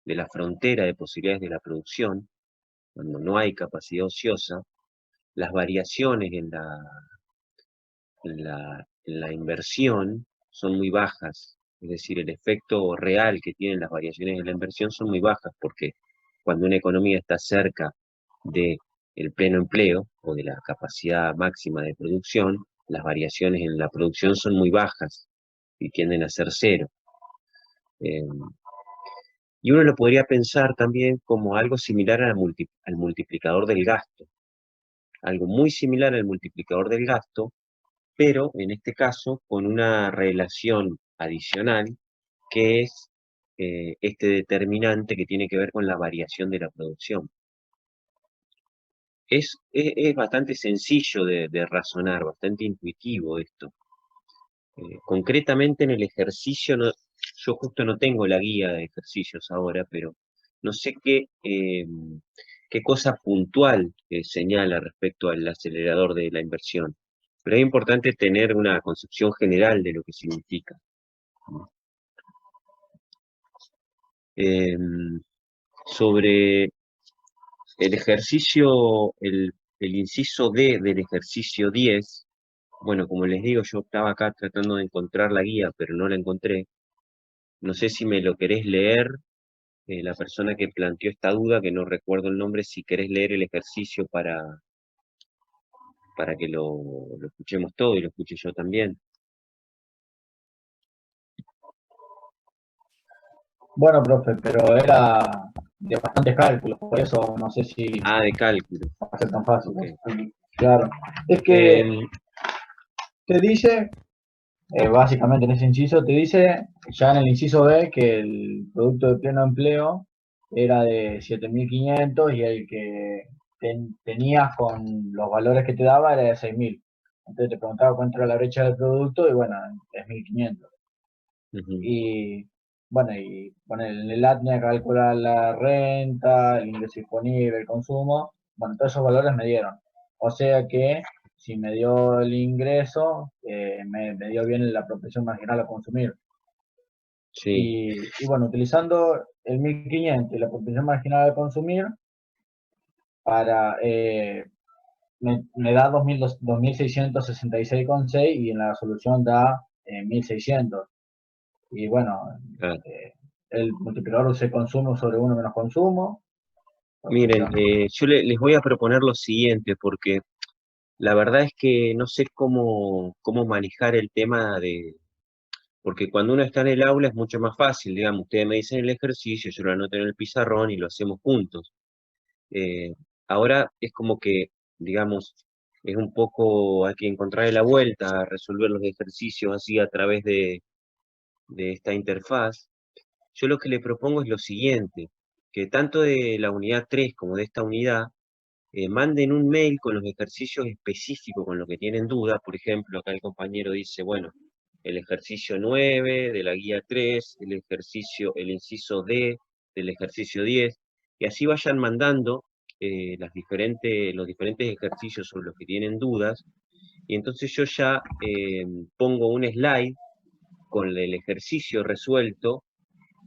de la frontera de posibilidades de la producción, cuando no hay capacidad ociosa, las variaciones en la inversión son muy bajas. Es decir, el efecto real que tienen las variaciones en la inversión son muy bajas, porque cuando una economía está cerca del pleno empleo o de la capacidad máxima de producción, las variaciones en la producción son muy bajas y tienden a ser cero. Eh, y uno lo podría pensar también como algo similar al multiplicador del gasto, algo muy similar al multiplicador del gasto, pero en este caso con una relación adicional que es este determinante que tiene que ver con la variación de la producción. Es bastante sencillo de razonar, bastante intuitivo esto. Concretamente en el ejercicio, yo justo no tengo la guía de ejercicios ahora, pero no sé qué cosa puntual señala respecto al acelerador de la inversión. Pero es importante tener una concepción general de lo que significa. Sobre el ejercicio, el inciso D del ejercicio 10, bueno, como les digo, yo estaba acá tratando de encontrar la guía, pero no la encontré. No sé si me lo querés leer, la persona que planteó esta duda, que no recuerdo el nombre, si querés leer el ejercicio para que lo escuchemos todo y lo escuche yo también. Bueno, profe, pero era de bastantes cálculos, por eso no sé si Ah, de cálculo. va a ser tan fácil. Ok. Claro. Es que Em, te dice, básicamente en ese inciso, te dice ya en el inciso B que el producto de pleno empleo era de 7.500 y el que tenías con los valores que te daba era de 6.000. Entonces te preguntaba cuánto era la brecha del producto y bueno, es 1.500. ujú, Y bueno, en el ATME calcula la renta, el ingreso disponible, el consumo. Bueno, todos esos valores me dieron. O sea que si me dio el ingreso, me dio bien la proporción marginal a consumir. sí, Y bueno, utilizando el 1.500 y la proporción marginal a consumir, para, me da 2.666,6 y en la solución da 1.600. Y bueno, claro. eh, el multiplicador se consumo sobre uno menos consumo. Miren, Aplica. yo les voy a proponer lo siguiente, porque la verdad es que no sé cómo manejar el tema porque cuando uno está en el aula es mucho más fácil, digamos, ustedes me dicen el ejercicio, yo lo anoto en el pizarrón y lo hacemos juntos. Eh, Ahora es como que, digamos, es un poco, hay que encontrarle la vuelta a resolver los ejercicios así a través de esta interfaz. Yo lo que le propongo es lo siguiente, que tanto de la unidad 3 como de esta unidad, manden un mail con los ejercicios específicos con los que tienen duda. Por ejemplo, acá el compañero dice, bueno, el ejercicio 9 de la guía 3, el inciso D del ejercicio 10, y así vayan mandando los diferentes ejercicios sobre los que tienen dudas, y entonces yo ya pongo un slide con el ejercicio resuelto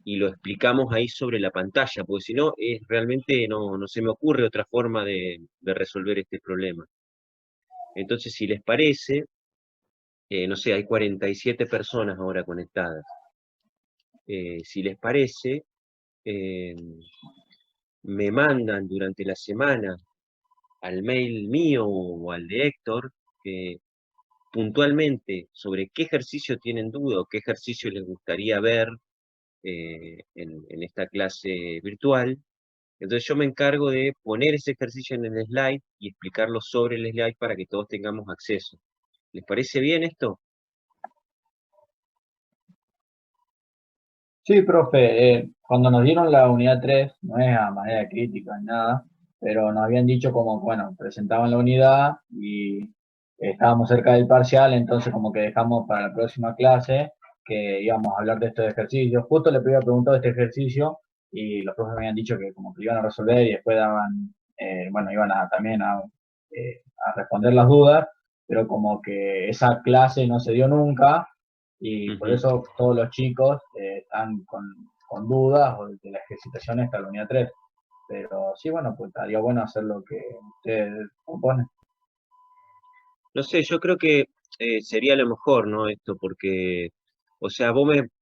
y lo explicamos ahí sobre la pantalla, porque si no, realmente no se me ocurre otra forma de resolver este problema. Entonces, si les parece, no sé, hay 47 personas ahora conectadas. Si les parece, eh, me mandan durante la semana al mail mío o al de Héctor, puntualmente sobre qué ejercicio tienen duda o qué ejercicio les gustaría ver en esta clase virtual. Entonces yo me encargo de poner ese ejercicio en el slide y explicarlo sobre el slide para que todos tengamos acceso. ¿Les parece bien esto? Sí, profe, cuando nos dieron la unidad 3 no es a manera de crítica ni nada, pero nos habían dicho como, bueno, presentaban la unidad y estábamos cerca del parcial, entonces como que dejamos para la próxima clase que íbamos a hablar de estos ejercicios. Justo le había preguntado este ejercicio y los profes me habían dicho que como que lo iban a resolver y después daban, bueno, iban a, también a responder las dudas, pero como que esa clase no se dio nunca y por Ujú. eso todos los chicos están con dudas o de la ejercitación hasta la unidad 3. Pero sí, bueno, pues estaría bueno hacer lo que ustedes proponen. No sé, yo creo que sería lo mejor, ¿no? Esto, porque, o sea,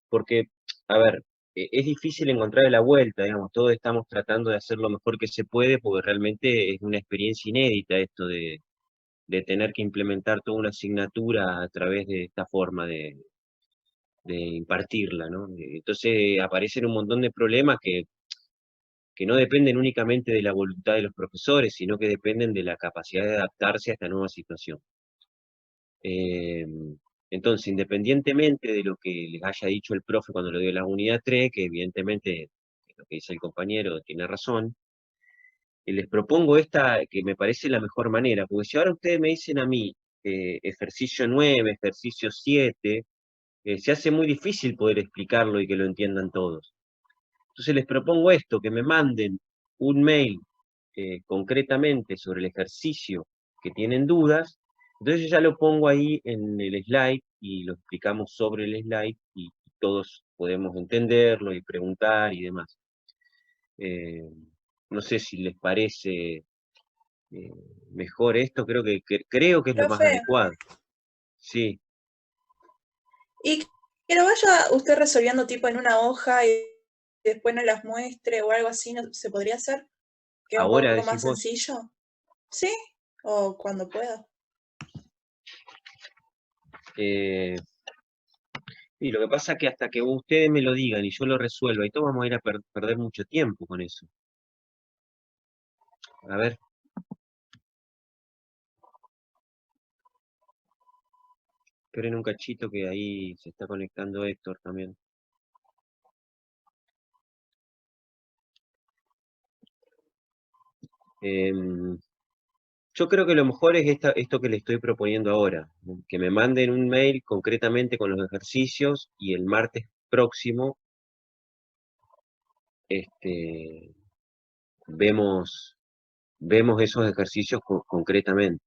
porque, a ver, es difícil encontrar la vuelta, digamos, todos estamos tratando de hacer lo mejor que se puede, porque realmente es una experiencia inédita esto de tener que implementar toda una asignatura a través de esta forma de impartirla, ¿no? Entonces aparecen un montón de problemas que no dependen únicamente de la voluntad de los profesores, sino que dependen de la capacidad de adaptarse a esta nueva situación. Eh, entonces, independientemente de lo que les haya dicho el profe cuando lo dio la unidad 3, que evidentemente lo que dice el compañero tiene razón, les propongo esta que me parece la mejor manera, porque si ahora ustedes me dicen a mí ejercicio 9, ejercicio 7, se hace muy difícil poder explicarlo y que lo entiendan todos. Entonces les propongo esto, que me manden un mail concretamente sobre el ejercicio que tienen dudas. Entonces yo ya lo pongo ahí en el slide y lo explicamos sobre el slide y todos podemos entenderlo y preguntar y demás. Eh, no sé si les parece eh, mejor esto, creo que es lo más Profe, adecuado. Sí, y que lo vaya usted resolviendo tipo en una hoja y después nos las muestre o algo así, ¿no? ¿Se podría hacer? Que es un ahora poco decís más vos. sencillo. ¿Sí? O cuando pueda. eh, y lo que pasa es que hasta que ustedes me lo digan y yo lo resuelva y todo, vamos a ir a perder mucho tiempo con eso. A ver. Esperen un cachito que ahí se está conectando Héctor también. Yo creo que lo mejor es esto que le estoy proponiendo ahora, ¿no? Que me manden un mail concretamente con los ejercicios y el martes próximo este, vemos, vemos esos ejercicios concretamente,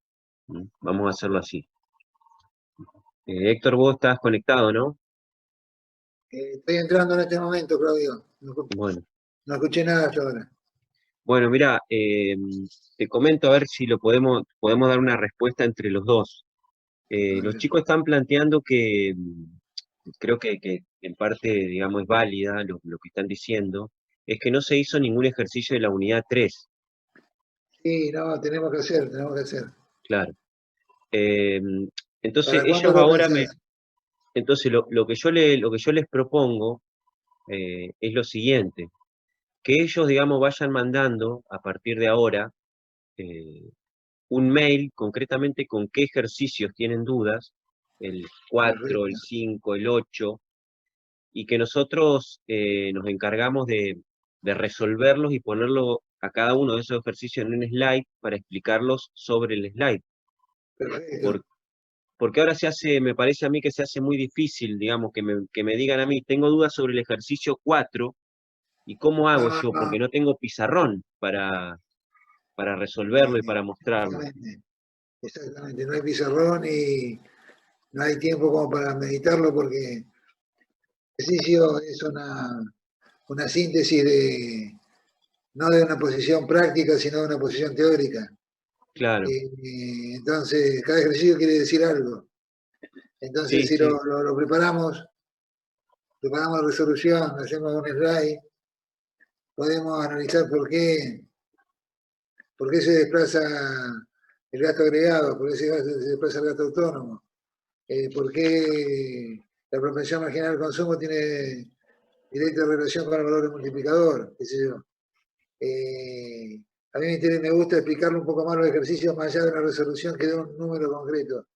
¿no? Vamos a hacerlo así. Héctor, vos estás conectado, ¿no? Estoy entrando en este momento, Claudio. Bueno. No escuché nada hasta ahora. Bueno, mira, te comento a ver si podemos dar una respuesta entre los dos. Los chicos están planteando que creo que en parte, digamos, es válida lo que están diciendo, es que no se hizo ningún ejercicio de la unidad 3, Sí, no, tenemos que hacer, tenemos que hacer. claro. Eh, entonces, ¿Para cuándo ellos lo ahora pensás? entonces lo que yo les propongo es lo siguiente, que ellos, digamos, vayan mandando a partir de ahora eh, un mail concretamente con qué ejercicios tienen dudas, el 4, el Perfecto. 5, el 8, y que nosotros nos encargamos de resolverlos y ponerlo a cada uno de esos ejercicios en un slide para explicarlos sobre el slide. Perfecto. Por- Porque ahora me parece a mí que se hace muy difícil, digamos, que me digan a mí, tengo dudas sobre el ejercicio 4, ¿y cómo hago No, yo? no, Porque no tengo pizarrón para resolverlo y para mostrarlo. exactamente. Exactamente. No hay pizarrón y no hay tiempo como para meditarlo porque el ejercicio es una síntesis no de una posición práctica, sino de una posición teórica. Claro, Entonces, cada ejercicio quiere decir algo. Entonces, sí, si sí, lo preparamos la resolución, hacemos un slide, podemos analizar por qué se desplaza el gasto agregado, por qué se desplaza el gasto autónomo, por qué la propensión marginal al consumo tiene directa relación con el valor del multiplicador, qué sé yo. A mí me gusta explicarle un poco más los ejercicios más allá de una resolución que dé un número concreto.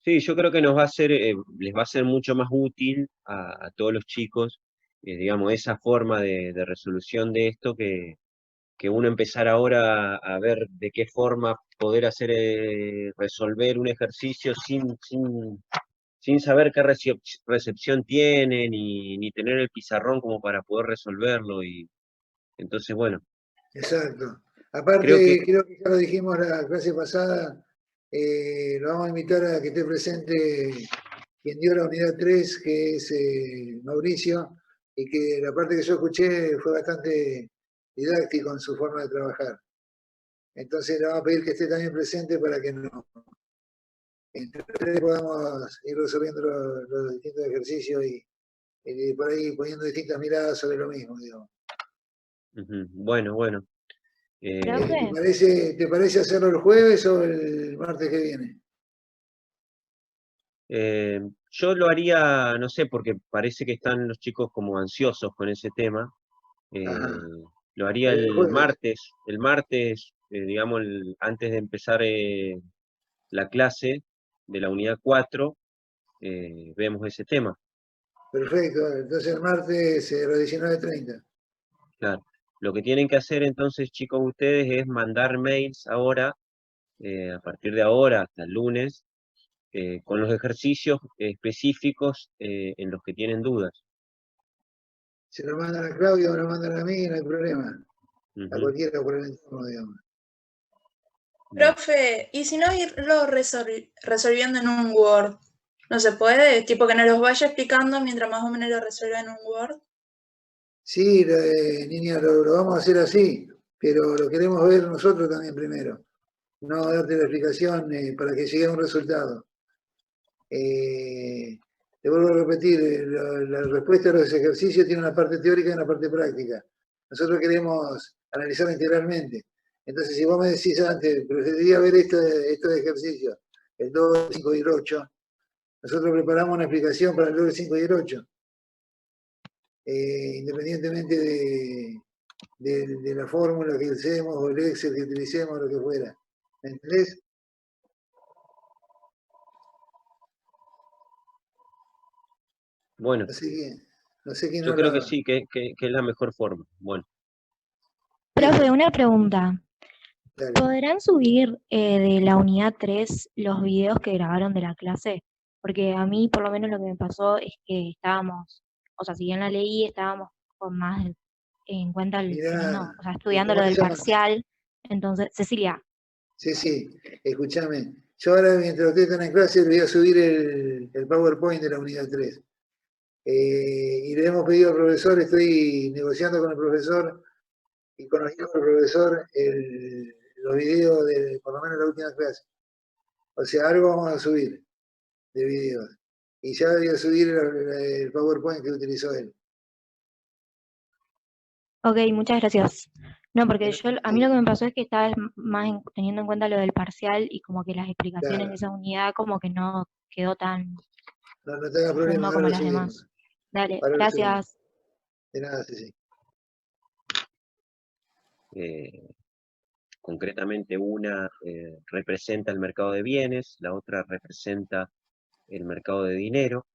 sí, yo creo que les va a ser mucho más útil a todos los chicos, digamos, esa forma de resolución de esto que uno empezar ahora a ver de qué forma poder resolver un ejercicio sin saber qué recepción tiene, ni tener el pizarrón como para poder resolverlo. Y entonces, bueno, Exacto. creo que Aparte, creo que ya lo dijimos la clase pasada, lo vamos a invitar a que esté presente quien dio la unidad 3, que es Mauricio, y que la parte que yo escuché fue bastante didáctico en su forma de trabajar. Entonces le vamos a pedir que esté también presente para que entre ustedes podamos ir resolviendo los distintos ejercicios y por ahí poniendo distintas miradas sobre lo mismo, digamos. Bueno, bueno. ¿Te parece hacerlo el jueves o el martes que viene? Yo lo haría, no sé, porque parece que están los chicos como ansiosos con ese tema. Ajá. Lo haría el Jueves. martes, digamos, antes de empezar la clase de la unidad 4, vemos ese tema. Perfecto. Entonces el martes a las 19:30. Claro. Lo que tienen que hacer entonces, chicos, ustedes es mandar mails ahora, a partir de ahora hasta el lunes, con los ejercicios específicos en los que tienen dudas. Se lo mandan a Claudio o lo mandan a mí, no hay problema. A Ujú. cualquiera por el entorno, digamos. Bien. Profe, ¿y si no irlo resolviendo en un Word? ¿No se puede? Tipo que nos los vaya explicando mientras más o menos lo resuelva en un Word. Sí, niña, lo vamos a hacer así, pero lo queremos ver nosotros también primero. No darte la explicación para que llegue a un resultado. Te vuelvo a repetir, la respuesta a los ejercicios tiene una parte teórica y una parte práctica. Nosotros queremos analizarla integralmente. Entonces, si vos me decís antes, preferiría ver estos ejercicios, el 2, el 5 y el 8, nosotros preparamos una explicación para el 2, el 5 y el 8, independientemente de la fórmula que usemos o el Excel que utilicemos, lo que fuera. ¿Me entendés? Bueno, No sé quién yo creo que hablaba. sí, que es la mejor forma. Bueno, Profe, una pregunta. Dale. ¿Podrán subir de la unidad 3 los videos que grabaron de la clase? Porque a mí, por lo menos, lo que me pasó es que estábamos, o sea, si bien la leí, estábamos con más en cuenta teniendo, Mirá, o sea, estudiando ¿cómo lo te del llamas? parcial. Entonces, Cecilia, Sí, escúchame. Yo ahora, mientras ustedes están en clase, les voy a subir el PowerPoint de la unidad 3. Y le hemos pedido al profesor, estoy negociando con el profesor y conociendo al profesor los videos de, por lo menos, la última clase. O sea, algo vamos a subir de videos. Y ya voy a subir el PowerPoint que utilizó él. ok, muchas gracias. No, porque Pero, yo, a mí lo que me pasó es que estaba más teniendo en cuenta lo del parcial y como que las explicaciones de claro, esa unidad como que no quedó tan no tenga problema, profundo ahora como lo las subimos. demás. Dale, Ahora lo subimos. gracias. De nada, sí. concretamente una representa el mercado de bienes, la otra representa el mercado de dinero,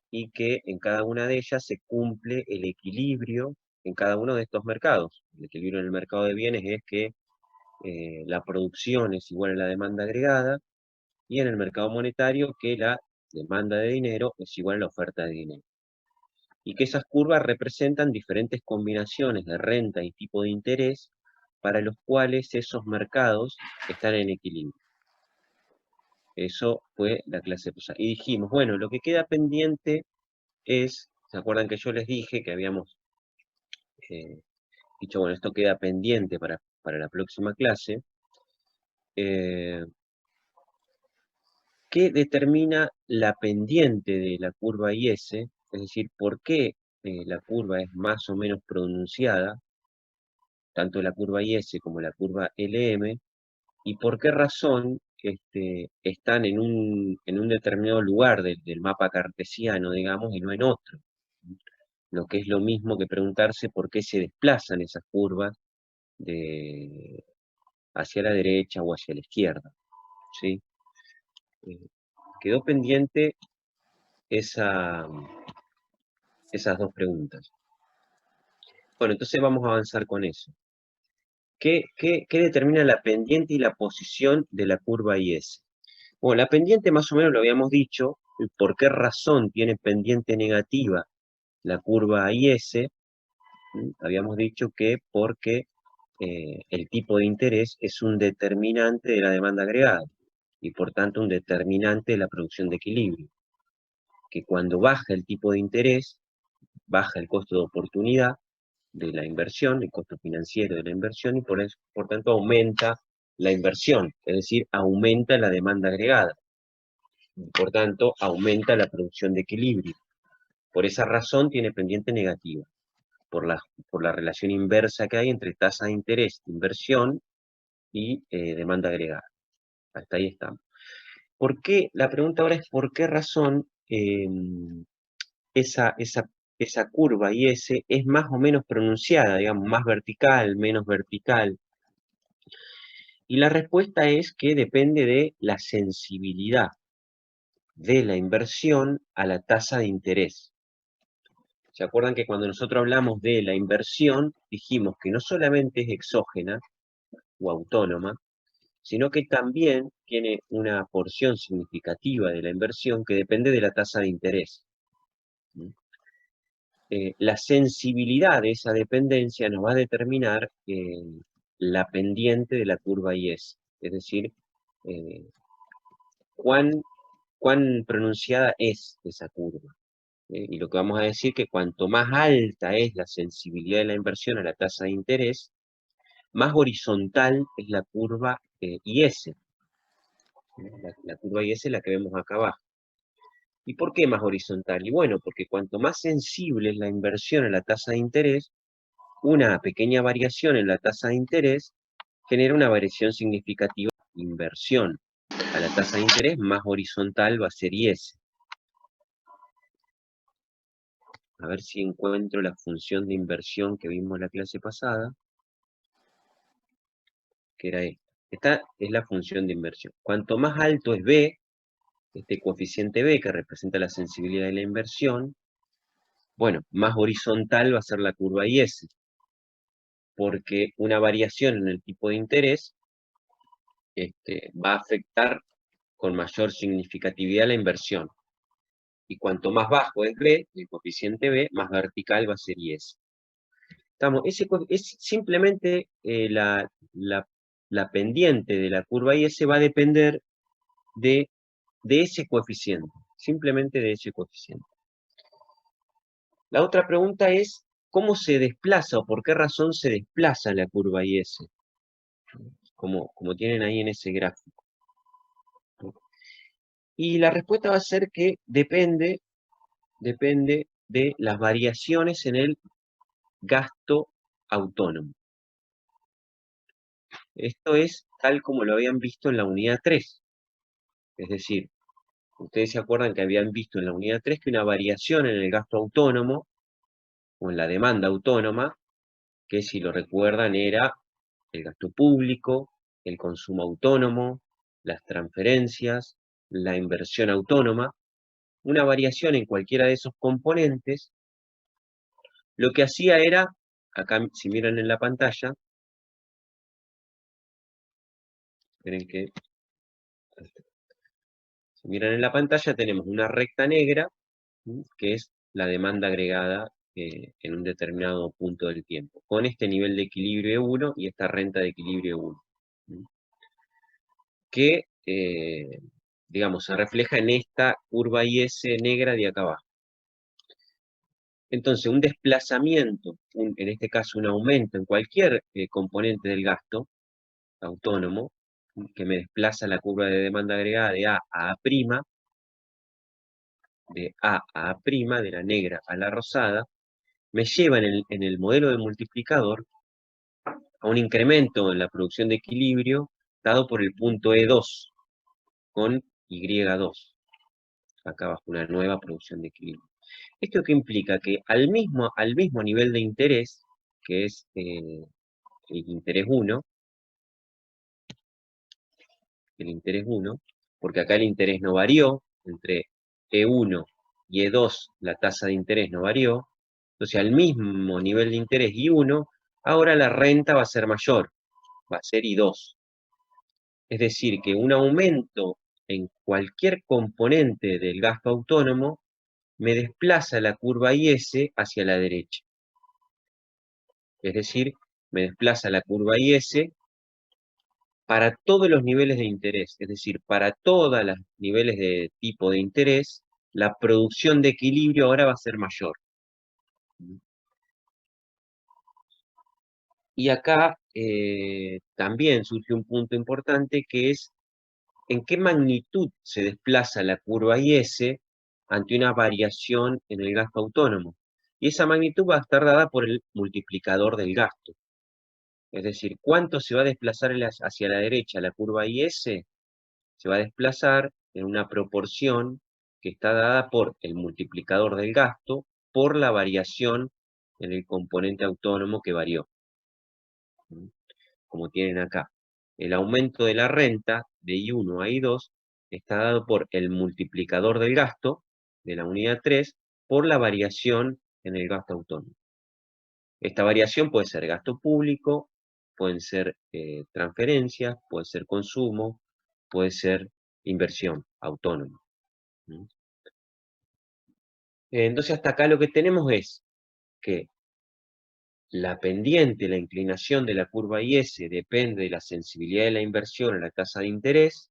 y que en cada una de ellas se cumple el equilibrio en cada uno de estos mercados. El equilibrio en el mercado de bienes es que la producción es igual a la demanda agregada, y en el mercado monetario que la demanda de dinero es igual a la oferta de dinero. Y que esas curvas representan diferentes combinaciones de renta y tipo de interés para los cuales esos mercados están en equilibrio. Eso fue la clase pasada. Y dijimos, bueno, lo que queda pendiente es, ¿se acuerdan que yo les dije que habíamos dicho, bueno, esto queda pendiente para la próxima clase? ¿Qué determina la pendiente de la curva IS? Es decir, ¿por qué la curva es más o menos pronunciada, tanto la curva IS como la curva LM, y por qué razón están en un determinado lugar del mapa cartesiano, digamos, y no en otro? Lo que es lo mismo que preguntarse por qué se desplazan esas curvas hacia la derecha o hacia la izquierda, ¿sí? Quedó pendiente esas dos preguntas. Bueno, entonces vamos a avanzar con eso. ¿Qué determina la pendiente y la posición de la curva IS? Bueno, la pendiente más o menos lo habíamos dicho. ¿Por qué razón tiene pendiente negativa la curva IS? Habíamos dicho que porque el tipo de interés es un determinante de la demanda agregada y por tanto un determinante de la producción de equilibrio. Que cuando baja el tipo de interés, baja el costo de oportunidad de la inversión, el costo financiero de la inversión, y por tanto aumenta la inversión, es decir, aumenta la demanda agregada. Por tanto, aumenta la producción de equilibrio. Por esa razón tiene pendiente negativa, por la relación inversa que hay entre tasa de interés, inversión y demanda agregada. Hasta ahí estamos. ¿Por qué? La pregunta ahora es ¿por qué razón esa curva IS es más o menos pronunciada, digamos, más vertical, menos vertical? Y la respuesta es que depende de la sensibilidad de la inversión a la tasa de interés. ¿Se acuerdan que cuando nosotros hablamos de la inversión, dijimos que no solamente es exógena o autónoma, sino que también tiene una porción significativa de la inversión que depende de la tasa de interés? La sensibilidad de esa dependencia nos va a determinar la pendiente de la curva IS, es decir, cuán pronunciada es esa curva. Y lo que vamos a decir que cuanto más alta es la sensibilidad de la inversión a la tasa de interés, más horizontal es la curva IS. La curva IS es la que vemos acá abajo. ¿Y por qué más horizontal? Y bueno, porque cuanto más sensible es la inversión a la tasa de interés, una pequeña variación en la tasa de interés genera una variación significativa de inversión a la tasa de interés, más horizontal va a ser IS. A ver si encuentro la función de inversión que vimos en la clase pasada, que era esta. Esta es la función de inversión. Cuanto más alto es B, este coeficiente B que representa la sensibilidad de la inversión, bueno, más horizontal va a ser la curva IS, porque una variación en el tipo de interés va a afectar con mayor significatividad la inversión. Y cuanto más bajo es B, el coeficiente B, más vertical va a ser IS. Es simplemente la pendiente de la curva IS va a depender de ese coeficiente, simplemente de ese coeficiente. La otra pregunta es, ¿cómo se desplaza o por qué razón se desplaza la curva IS? Como tienen ahí en ese gráfico. Y la respuesta va a ser que depende de las variaciones en el gasto autónomo. Esto es tal como lo habían visto en la unidad 3. Es decir, ustedes se acuerdan que habían visto en la unidad 3 que una variación en el gasto autónomo o en la demanda autónoma, que si lo recuerdan era el gasto público, el consumo autónomo, las transferencias, la inversión autónoma, una variación en cualquiera de esos componentes, lo que hacía era, acá si miran en la pantalla, esperen que, si miran en la pantalla tenemos una recta negra, que es la demanda agregada en un determinado punto del tiempo, con este nivel de equilibrio E1 y esta renta de equilibrio E1, que, digamos, se refleja en esta curva IS negra de acá abajo. Entonces, un desplazamiento, en este caso un aumento en cualquier componente del gasto autónomo, que me desplaza la curva de demanda agregada de A a A', de la negra a la rosada, me lleva en el modelo de multiplicador a un incremento en la producción de equilibrio dado por el punto E2 con Y2. Acá abajo una nueva producción de equilibrio. ¿Esto qué implica? Que al mismo nivel de interés, que es el interés 1, porque acá el interés no varió, entre E1 y E2 la tasa de interés no varió, entonces al mismo nivel de interés I1, ahora la renta va a ser mayor, va a ser I2. Es decir, que un aumento en cualquier componente del gasto autónomo me desplaza la curva IS hacia la derecha. Es decir, me desplaza la curva IS para todos los niveles de interés. Es decir, para todos los niveles de tipo de interés, la producción de equilibrio ahora va a ser mayor. Y acá también surge un punto importante que es en qué magnitud se desplaza la curva IS ante una variación en el gasto autónomo. Y esa magnitud va a estar dada por el multiplicador del gasto. Es decir, ¿cuánto se va a desplazar hacia la derecha la curva IS? Se va a desplazar en una proporción que está dada por el multiplicador del gasto por la variación en el componente autónomo que varió. Como tienen acá. El aumento de la renta de I1 a I2 está dado por el multiplicador del gasto de la unidad 3 por la variación en el gasto autónomo. Esta variación puede ser gasto público, pueden ser transferencias, puede ser consumo, puede ser inversión autónoma. Entonces hasta acá lo que tenemos es que la pendiente, la inclinación de la curva IS depende de la sensibilidad de la inversión a la tasa de interés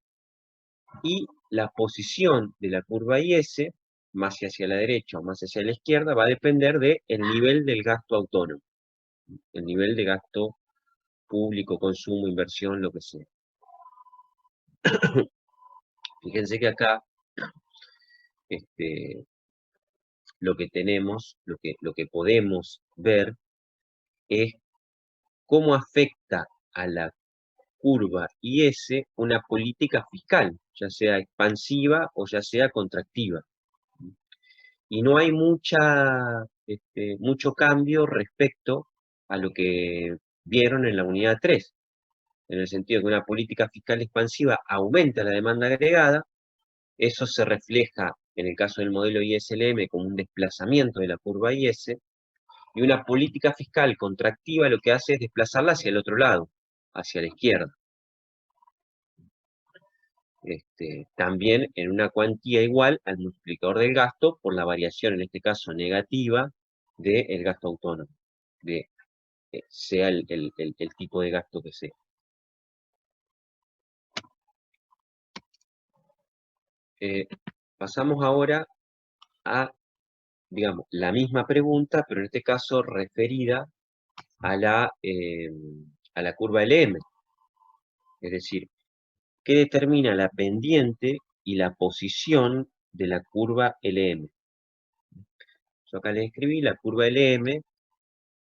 y la posición de la curva IS, más hacia la derecha o más hacia la izquierda, va a depender del nivel del gasto autónomo, el nivel de gasto público, consumo, inversión, lo que sea. Fíjense que acá lo que tenemos, lo que podemos ver es cómo afecta a la curva IS una política fiscal, ya sea expansiva o ya sea contractiva. Y no hay mucho cambio respecto a lo que vieron en la unidad 3, en el sentido que una política fiscal expansiva aumenta la demanda agregada, eso se refleja en el caso del modelo ISLM como un desplazamiento de la curva IS, y una política fiscal contractiva lo que hace es desplazarla hacia el otro lado, hacia la izquierda. También en una cuantía igual al multiplicador del gasto por la variación, en este caso negativa, del gasto autónomo, sea el tipo de gasto que sea. Pasamos ahora a, digamos, la misma pregunta, pero en este caso referida a la curva LM. Es decir, ¿qué determina la pendiente y la posición de la curva LM? Yo acá les escribí la curva LM,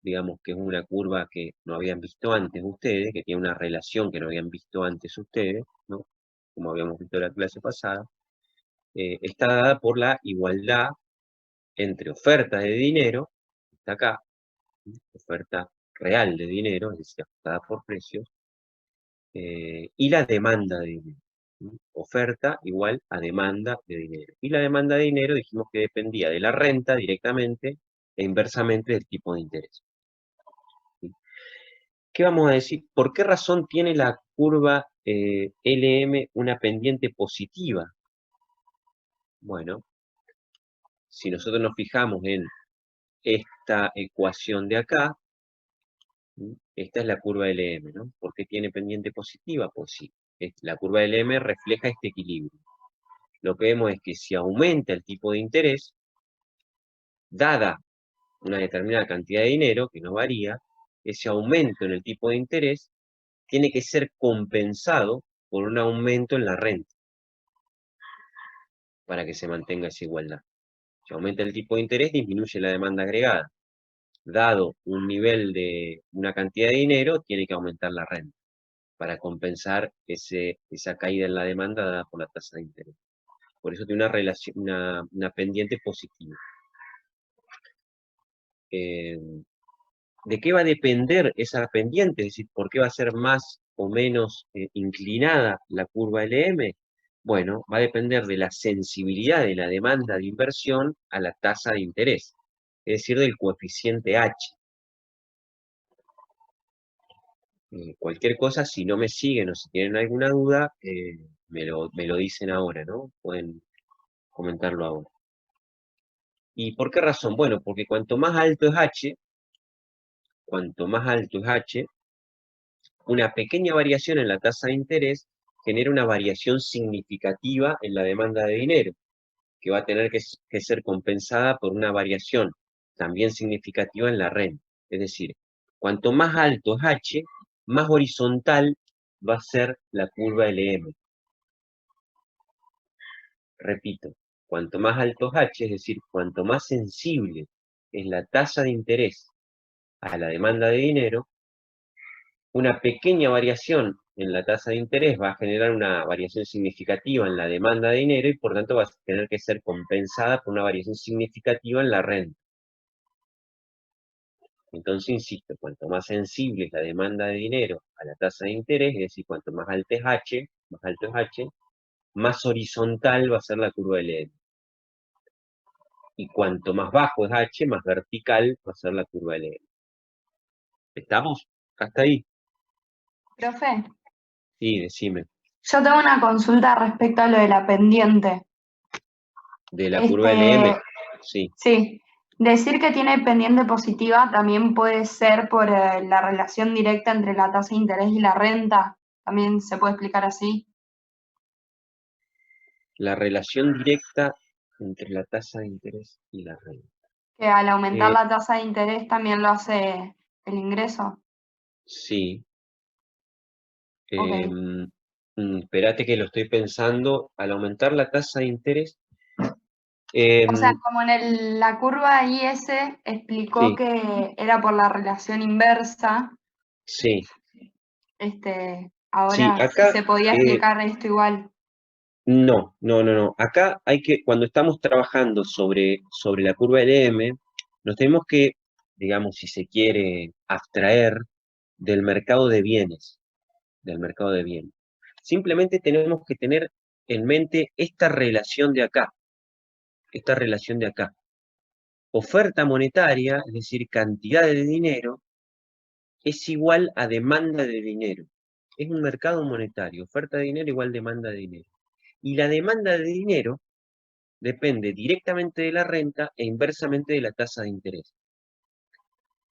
digamos que es una curva que no habían visto antes ustedes, que tiene una relación que no habían visto antes ustedes, ¿no? Como habíamos visto en la clase pasada. Está dada por la igualdad entre oferta de dinero, está acá, oferta real de dinero, es decir, ajustada por precios, y la demanda de dinero. Oferta igual a demanda de dinero. Y la demanda de dinero dijimos que dependía de la renta directamente e inversamente del tipo de interés. ¿Qué vamos a decir? ¿Por qué razón tiene la curva LM una pendiente positiva? Bueno, si nosotros nos fijamos en esta ecuación de acá, esta es la curva LM, ¿no? ¿Por qué tiene pendiente positiva? Pues sí, la curva LM refleja este equilibrio. Lo que vemos es que si aumenta el tipo de interés, dada una determinada cantidad de dinero, que no varía, ese aumento en el tipo de interés tiene que ser compensado por un aumento en la renta, para que se mantenga esa igualdad. Si aumenta el tipo de interés, disminuye la demanda agregada. Dado un nivel de una cantidad de dinero, tiene que aumentar la renta, para compensar esa caída en la demanda dada por la tasa de interés. Por eso tiene una pendiente positiva. ¿De qué va a depender esa pendiente? Es decir, ¿por qué va a ser más o menos inclinada la curva LM? Bueno, va a depender de la sensibilidad de la demanda de inversión a la tasa de interés, es decir, del coeficiente H. Cualquier cosa, si no me siguen o si tienen alguna duda, me lo dicen ahora, ¿no? Pueden comentarlo ahora. ¿Y por qué razón? Bueno, porque cuanto más alto es H, una pequeña variación en la tasa de interés genera una variación significativa en la demanda de dinero, que va a tener que ser compensada por una variación también significativa en la renta. Es decir, cuanto más alto es H, más horizontal va a ser la curva LM. Repito, cuanto más alto es H, es decir, cuanto más sensible es la tasa de interés a la demanda de dinero, una pequeña variación en la tasa de interés va a generar una variación significativa en la demanda de dinero y por tanto va a tener que ser compensada por una variación significativa en la renta. Entonces, insisto, cuanto más sensible es la demanda de dinero a la tasa de interés, es decir, cuanto más alto es H, más horizontal va a ser la curva LM. Y cuanto más bajo es H, más vertical va a ser la curva LM. ¿Estamos? ¿Hasta ahí? Profe, Sí, decime. yo tengo una consulta respecto a lo de la pendiente. ¿De la curva LM? Sí. Sí, decir que tiene pendiente positiva también puede ser por la relación directa entre la tasa de interés y la renta. También se puede explicar así. La relación directa entre la tasa de interés y la renta. Que al aumentar Eh, la tasa de interés también lo hace el ingreso. sí. Ok. Espérate que lo estoy pensando. Al aumentar la tasa de interés, O sea, como en la curva IS explicó sí, que era por la relación inversa, sí, sí. ahora si Acá, se podía explicar esto igual. no. Acá hay que, cuando estamos trabajando sobre la curva LM, nos tenemos que, digamos, si se quiere, abstraer del mercado de bienes, del mercado de bienes. Simplemente tenemos que tener en mente esta relación de acá, esta relación de acá. Oferta monetaria, es decir, cantidad de dinero, es igual a demanda de dinero. Es un mercado monetario, oferta de dinero igual demanda de dinero. Y la demanda de dinero depende directamente de la renta e inversamente de la tasa de interés.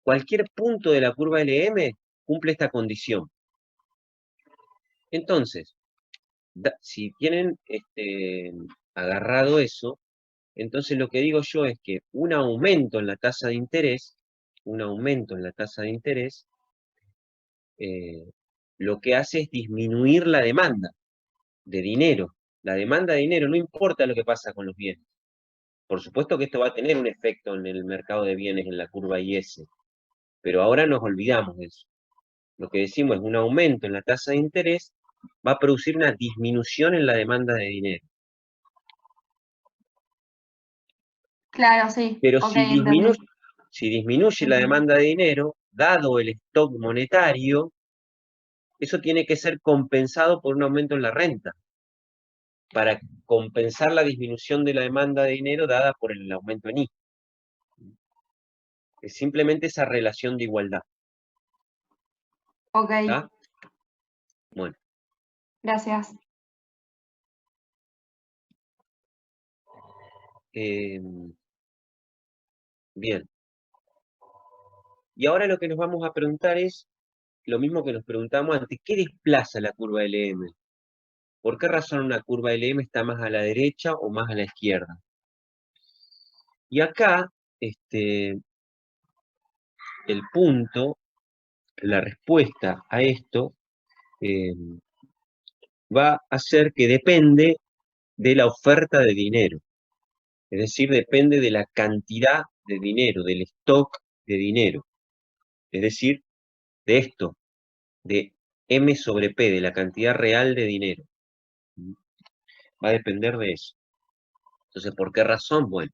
Cualquier punto de la curva LM cumple esta condición. Entonces, si tienen agarrado eso, entonces lo que digo yo es que un aumento en la tasa de interés, un aumento en la tasa de interés, lo que hace es disminuir la demanda de dinero. La demanda de dinero, no importa lo que pasa con los bienes. Por supuesto que esto va a tener un efecto en el mercado de bienes, en la curva IS, pero ahora nos olvidamos de eso. Lo que decimos es un aumento en la tasa de interés va a producir una disminución en la demanda de dinero. Claro, sí. Pero Ok, entendí. si disminuye la demanda de dinero, dado el stock monetario, eso tiene que ser compensado por un aumento en la renta, para compensar la disminución de la demanda de dinero dada por el aumento en I. Es simplemente esa relación de igualdad. Ok, ¿Está? Bueno, gracias. bien. Y ahora lo que nos vamos a preguntar es lo mismo que nos preguntamos antes. ¿Qué desplaza la curva LM? ¿Por qué razón una curva LM está más a la derecha o más a la izquierda? Y acá, el punto, la respuesta a esto, eh, va a ser que depende de la oferta de dinero. Es decir, depende de la cantidad de dinero, del stock de dinero. Es decir, de esto, de M sobre P, de la cantidad real de dinero. Va a depender de eso. Entonces, ¿por qué razón? Bueno,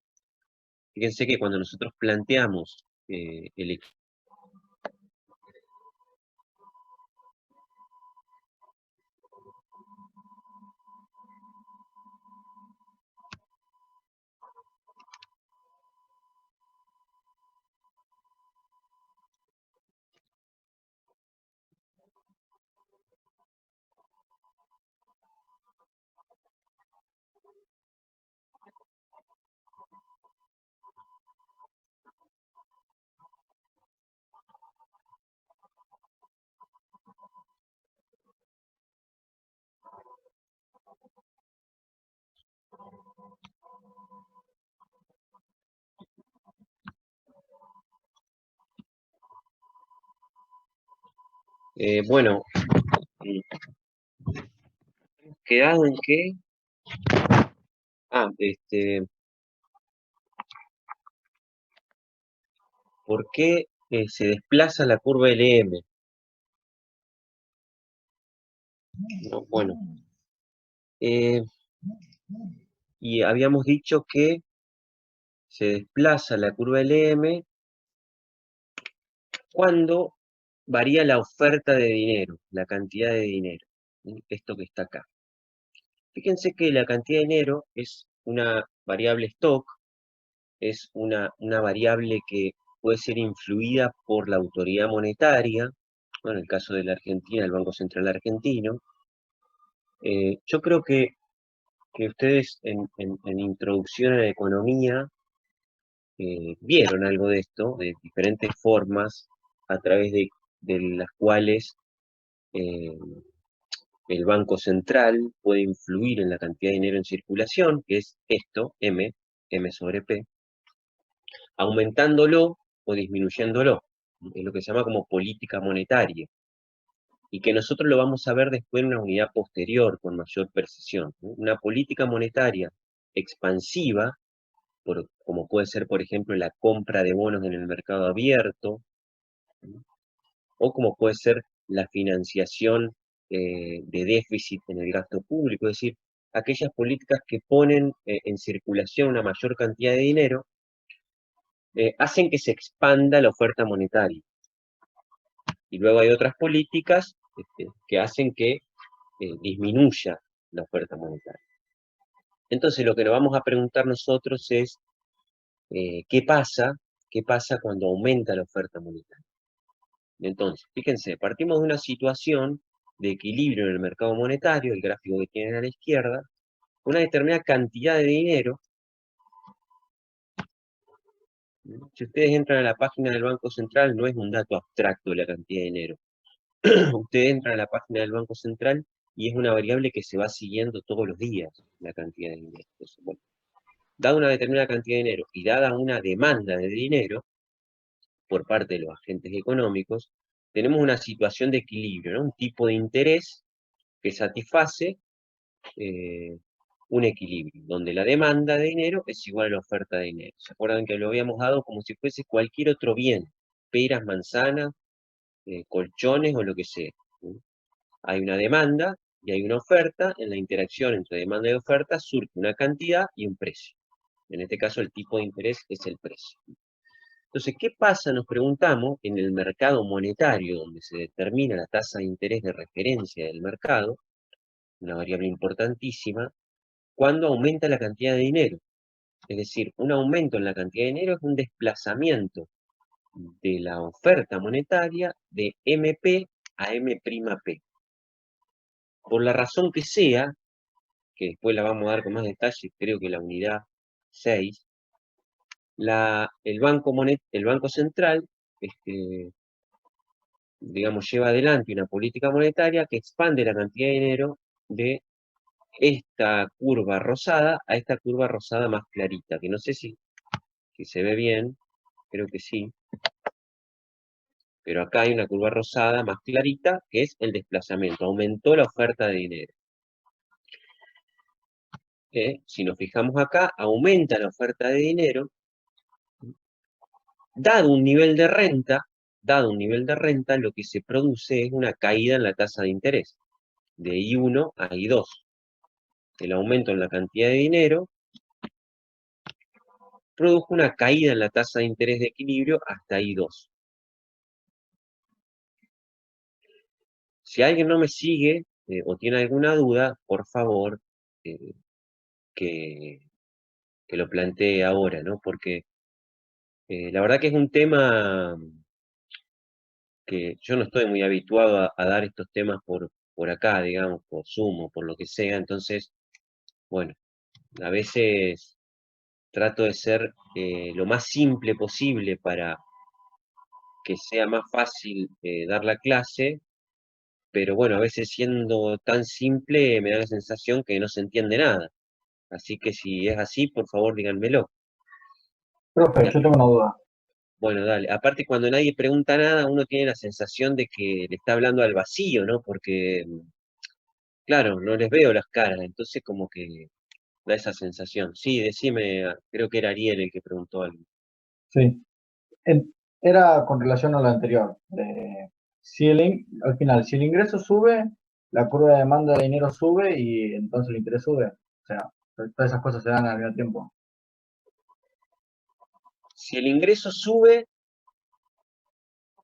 fíjense que cuando nosotros planteamos el Bueno, quedado en que... ¿por qué se desplaza la curva LM? No, bueno, y habíamos dicho que se desplaza la curva LM cuando varía la oferta de dinero, la cantidad de dinero. Esto que está acá. Fíjense que la cantidad de dinero es una variable stock, es una variable que puede ser influida por la autoridad monetaria, bueno, en el caso de la Argentina, el Banco Central Argentino. Yo creo que ustedes en introducción a la economía vieron algo de esto, de diferentes formas a través de las cuales el Banco Central puede influir en la cantidad de dinero en circulación, que es esto, M sobre P, aumentándolo o disminuyéndolo. Es lo que se llama como política monetaria. Y que nosotros lo vamos a ver después en una unidad posterior con mayor precisión, ¿no? Una política monetaria expansiva, como puede ser, por ejemplo, la compra de bonos en el mercado abierto, ¿no? O como puede ser la financiación de déficit en el gasto público, es decir, aquellas políticas que ponen en circulación una mayor cantidad de dinero, hacen que se expanda la oferta monetaria. Y luego hay otras políticas que hacen que disminuya la oferta monetaria. Entonces lo que nos vamos a preguntar nosotros es, ¿qué pasa cuando aumenta la oferta monetaria? Entonces, fíjense, partimos de una situación de equilibrio en el mercado monetario, el gráfico que tienen a la izquierda, una determinada cantidad de dinero. Si ustedes entran a la página del Banco Central, no es un dato abstracto la cantidad de dinero. Ustedes entran a la página del Banco Central y es una variable que se va siguiendo todos los días, la cantidad de dinero. Entonces, bueno, dada una determinada cantidad de dinero y dada una demanda de dinero por parte de los agentes económicos, tenemos una situación de equilibrio, ¿no? Un tipo de interés que satisface un equilibrio, donde la demanda de dinero es igual a la oferta de dinero. ¿Se acuerdan que lo habíamos dado como si fuese cualquier otro bien? Peras, manzanas, colchones o lo que sea, ¿no? Hay una demanda y hay una oferta. En la interacción entre demanda y oferta surge una cantidad y un precio. En este caso el tipo de interés es el precio. Entonces, ¿qué pasa? Nos preguntamos en el mercado monetario, donde se determina la tasa de interés de referencia del mercado, una variable importantísima, cuando aumenta la cantidad de dinero. Es decir, un aumento en la cantidad de dinero es un desplazamiento de la oferta monetaria de MP a M'P. Por la razón que sea, que después la vamos a dar con más detalle, creo que la unidad 6, el Banco Central, digamos, lleva adelante una política monetaria que expande la cantidad de dinero de esta curva rosada a esta curva rosada más clarita, que no sé si se ve bien, creo que sí, pero acá hay una curva rosada más clarita, que es el desplazamiento, aumentó la oferta de dinero. Si nos fijamos acá, aumenta la oferta de dinero, dado un nivel de renta, lo que se produce es una caída en la tasa de interés, de I1 a I2. El aumento en la cantidad de dinero produjo una caída en la tasa de interés de equilibrio hasta I2. Si alguien no me sigue o tiene alguna duda, por favor, que lo plantee ahora, ¿no? Porque la verdad que es un tema que yo no estoy muy habituado a dar estos temas por acá, digamos, por Zoom o por lo que sea. Entonces, bueno, a veces trato de ser lo más simple posible para que sea más fácil dar la clase, pero bueno, a veces siendo tan simple me da la sensación que no se entiende nada. Así que si es así, por favor díganmelo. Profe, yo tengo una duda. Bueno, dale. Aparte, cuando nadie pregunta nada, uno tiene la sensación de que le está hablando al vacío, ¿no? Porque, claro, no les veo las caras, entonces como que da esa sensación. Sí, decime, creo que era Ariel el que preguntó algo. Sí. Era con relación a lo anterior. Si al final, si el ingreso sube, la curva de demanda de dinero sube y entonces el interés sube. O sea, todas esas cosas se dan al mismo tiempo. Si el ingreso sube,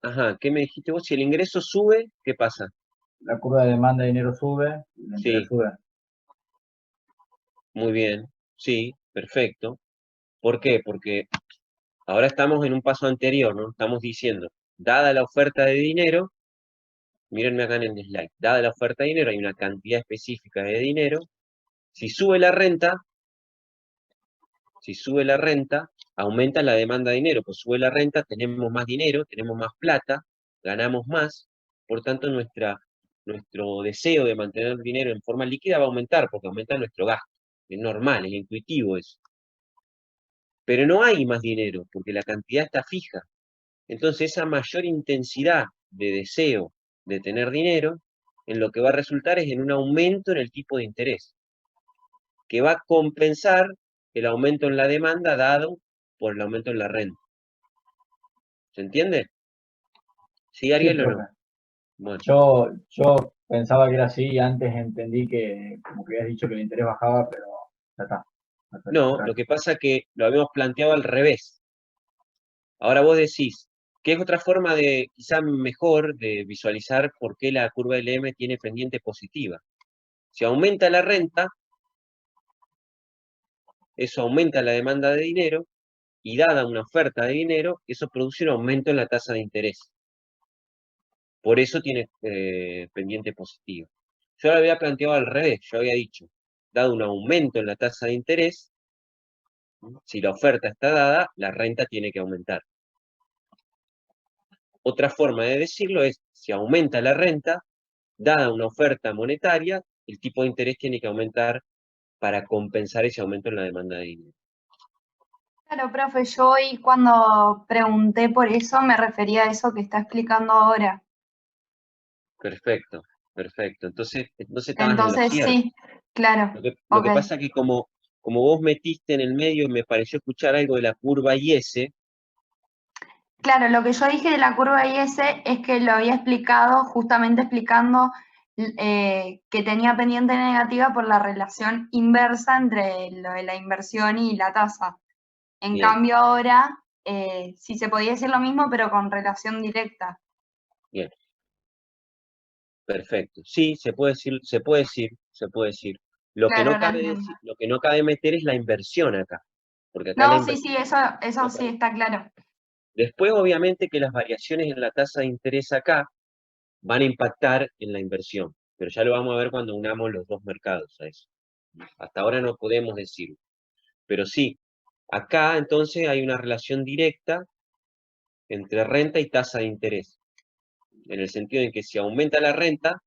ajá, ¿qué me dijiste vos? Si el ingreso sube, ¿qué pasa? La curva de demanda de dinero sube y el interés Sí, sube. muy bien, sí, perfecto. ¿Por qué? Porque ahora estamos en un paso anterior, ¿no? Estamos diciendo, dada la oferta de dinero, mírenme acá en el slide, dada la oferta de dinero, hay una cantidad específica de dinero. Si sube la renta, aumenta la demanda de dinero, pues sube la renta, tenemos más dinero, tenemos más plata, ganamos más, por tanto nuestro deseo de mantener dinero en forma líquida va a aumentar, porque aumenta nuestro gasto. Es normal, es intuitivo eso. Pero no hay más dinero, porque la cantidad está fija. Entonces esa mayor intensidad de deseo de tener dinero, en lo que va a resultar es en un aumento en el tipo de interés, que va a compensar el aumento en la demanda dado por el aumento en la renta. ¿Se entiende? ¿Sí, Sí, Ariel, o no? profe. Bueno, Yo pensaba que era así y antes entendí que como que habías dicho que el interés bajaba, pero ya está. Perfecto, no, lo gracias. que pasa es que lo habíamos planteado al revés. Ahora vos decís, ¿qué es otra forma de, quizá mejor, de visualizar por qué la curva LM tiene pendiente positiva? Si aumenta la renta, eso aumenta la demanda de dinero, y dada una oferta de dinero, eso produce un aumento en la tasa de interés. Por eso tiene pendiente positivo. Yo lo había planteado al revés, yo había dicho, dado un aumento en la tasa de interés, si la oferta está dada, la renta tiene que aumentar. Otra forma de decirlo es, si aumenta la renta, dada una oferta monetaria, el tipo de interés tiene que aumentar para compensar ese aumento en la demanda de dinero. Claro, profe, yo hoy cuando pregunté por eso me refería a eso que está explicando ahora. Perfecto, perfecto. Entonces estabas en lo Entonces cierto. sí, claro, Lo ok. que pasa es que como vos metiste en el medio y me pareció escuchar algo de la curva IS, Claro, lo que yo dije de la curva IS es que lo había explicado justamente explicando que tenía pendiente negativa por la relación inversa entre lo de la inversión y la tasa. En bien, cambio ahora sí se podía decir lo mismo, pero con relación directa. bien, perfecto. Sí, se puede decir, se puede decir, se puede decir. Lo que Claro, no ahora cabe entiendo. decir, lo que no cabe meter es la inversión acá, porque acá la No, sí, inversión sí, eso no sí cabe. está claro. Después, obviamente, que las variaciones en la tasa de interés acá van a impactar en la inversión, pero ya lo vamos a ver cuando unamos los dos mercados a eso. Hasta ahora no podemos decirlo, pero sí, acá entonces hay una relación directa entre renta y tasa de interés, en el sentido en que si aumenta la renta,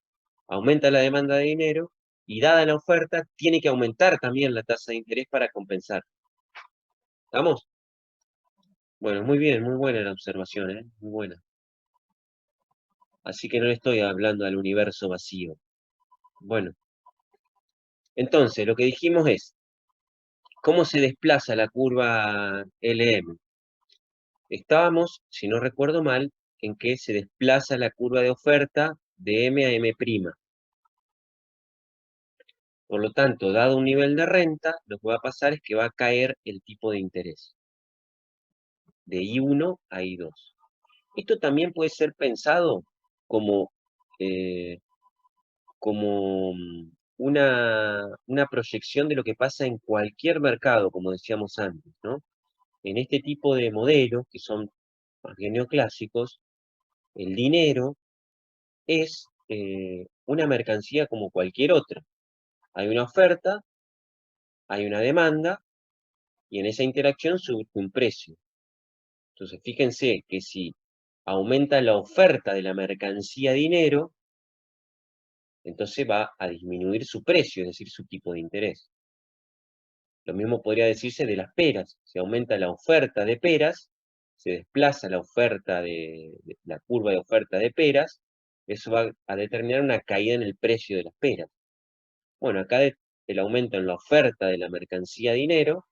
aumenta la demanda de dinero, y dada la oferta, tiene que aumentar también la tasa de interés para compensar. ¿Estamos? Bueno, muy bien, muy buena la observación, ¿eh? Muy buena. Así que no le estoy hablando al universo vacío. Bueno, entonces, lo que dijimos es, ¿cómo se desplaza la curva LM? Estábamos, si no recuerdo mal, en que se desplaza la curva de oferta de M a M'. Por lo tanto, dado un nivel de renta, lo que va a pasar es que va a caer el tipo de interés, de I1 a I2. Esto también puede ser pensado como, eh, como una proyección de lo que pasa en cualquier mercado, como decíamos antes, ¿no? En este tipo de modelos, que son más bien neoclásicos, el dinero es una mercancía como cualquier otra. Hay una oferta, hay una demanda, y en esa interacción surge un precio. Entonces, fíjense que si aumenta la oferta de la mercancía dinero, entonces va a disminuir su precio, es decir, su tipo de interés. Lo mismo podría decirse de las peras. Si aumenta la oferta de peras, se desplaza la oferta la curva de oferta de peras, eso va a determinar una caída en el precio de las peras. Bueno, acá el aumento en la oferta de la mercancía dinero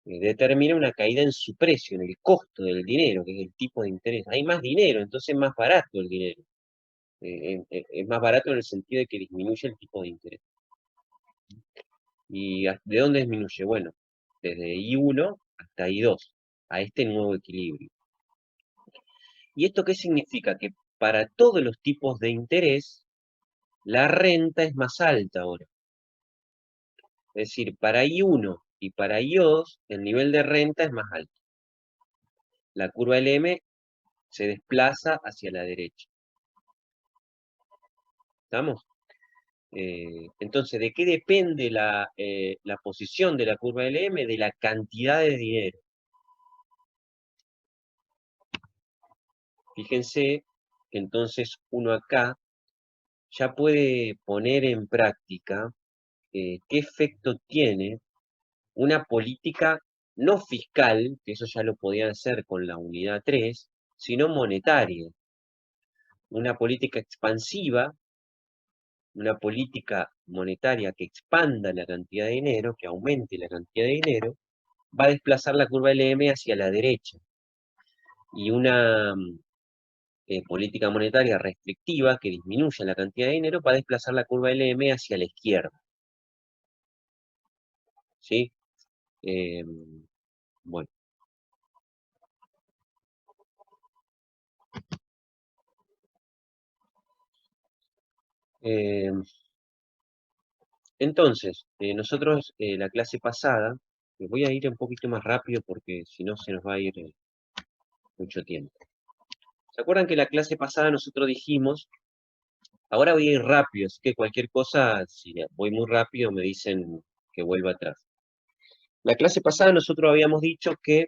determina una caída en su precio, en el costo del dinero, que es el tipo de interés. Hay más dinero, entonces es más barato el dinero. Es más barato en el sentido de que disminuye el tipo de interés. ¿Y de dónde disminuye? Bueno, desde I1 hasta I2, a este nuevo equilibrio. ¿Y esto qué significa? Que para todos los tipos de interés, la renta es más alta ahora. Es decir, para I1 y para I2, el nivel de renta es más alto. La curva LM se desplaza hacia la derecha. ¿Estamos? Entonces, ¿de qué depende la posición de la curva LM? De la cantidad de dinero. Fíjense que entonces uno acá ya puede poner en práctica qué efecto tiene una política no fiscal, que eso ya lo podían hacer con la unidad 3, sino monetaria. Una política expansiva, una política monetaria que expanda la cantidad de dinero, que aumente la cantidad de dinero, va a desplazar la curva LM hacia la derecha. Y una política monetaria restrictiva que disminuya la cantidad de dinero va a desplazar la curva LM hacia la izquierda. ¿Sí? Bueno. Entonces, nosotros la clase pasada, voy a ir un poquito más rápido porque si no se nos va a ir mucho tiempo. ¿Se acuerdan que la clase pasada nosotros dijimos, ahora voy a ir rápido, así que cualquier cosa, si voy muy rápido me dicen que vuelva atrás. La clase pasada nosotros habíamos dicho que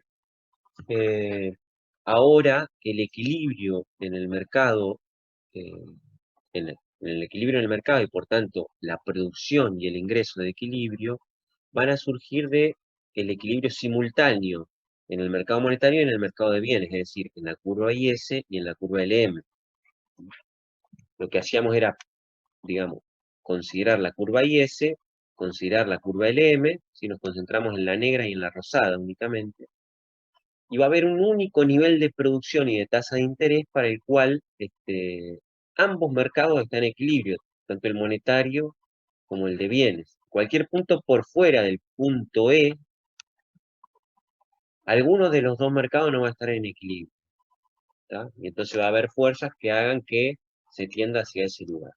ahora el equilibrio en el mercado, en el equilibrio en el mercado y por tanto la producción y el ingreso de equilibrio van a surgir de el equilibrio simultáneo en el mercado monetario y en el mercado de bienes, es decir, en la curva IS y en la curva LM. Lo que hacíamos era, digamos, considerar la curva IS, considerar la curva LM, si nos concentramos en la negra y en la rosada únicamente, y va a haber un único nivel de producción y de tasa de interés para el cual ambos mercados están en equilibrio, tanto el monetario como el de bienes. Cualquier punto por fuera del punto E, alguno de los dos mercados no va a estar en equilibrio. ¿Tá? Y entonces va a haber fuerzas que hagan que se tienda hacia ese lugar.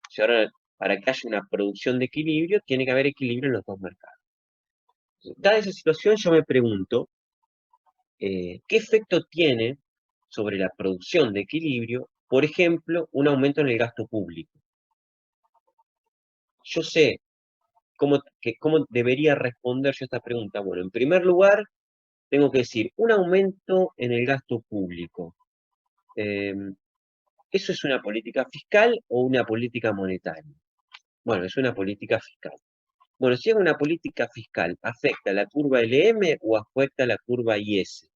Si ahora, para que haya una producción de equilibrio, tiene que haber equilibrio en los dos mercados. Dada esa situación, yo me pregunto, ¿qué efecto tiene sobre la producción de equilibrio, por ejemplo, un aumento en el gasto público? Yo sé cómo debería responder yo a esta pregunta. Bueno, en primer lugar, tengo que decir, un aumento en el gasto público. ¿Eso es una política fiscal o una política monetaria? Bueno, es una política fiscal. Bueno, si es una política fiscal, ¿afecta la curva LM o afecta la curva IS?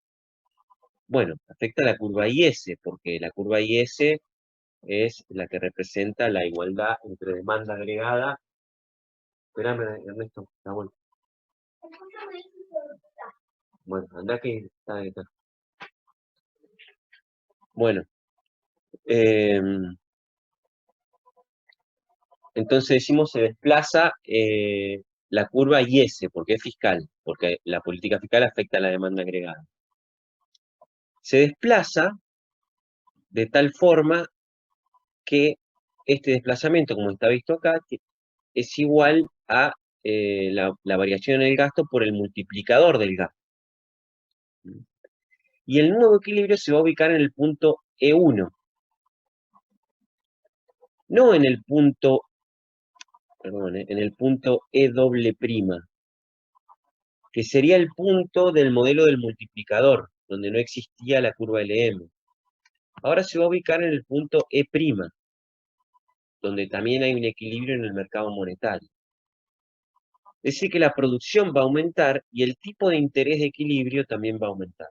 Bueno, afecta la curva IS, porque la curva IS es la que representa la igualdad entre demanda agregada. Espérame, Ernesto, está bueno. Bueno, anda que está acá. Bueno, entonces decimos se desplaza la curva IS, porque es fiscal, porque la política fiscal afecta a la demanda agregada. Se desplaza de tal forma que este desplazamiento, como está visto acá, es igual a la variación en el gasto por el multiplicador del gasto. Y el nuevo equilibrio se va a ubicar en el punto E1, no en el punto, perdón, en el punto E doble prima, que sería el punto del modelo del multiplicador, donde no existía la curva LM. Ahora se va a ubicar en el punto E', donde también hay un equilibrio en el mercado monetario. Es decir, que la producción va a aumentar y el tipo de interés de equilibrio también va a aumentar.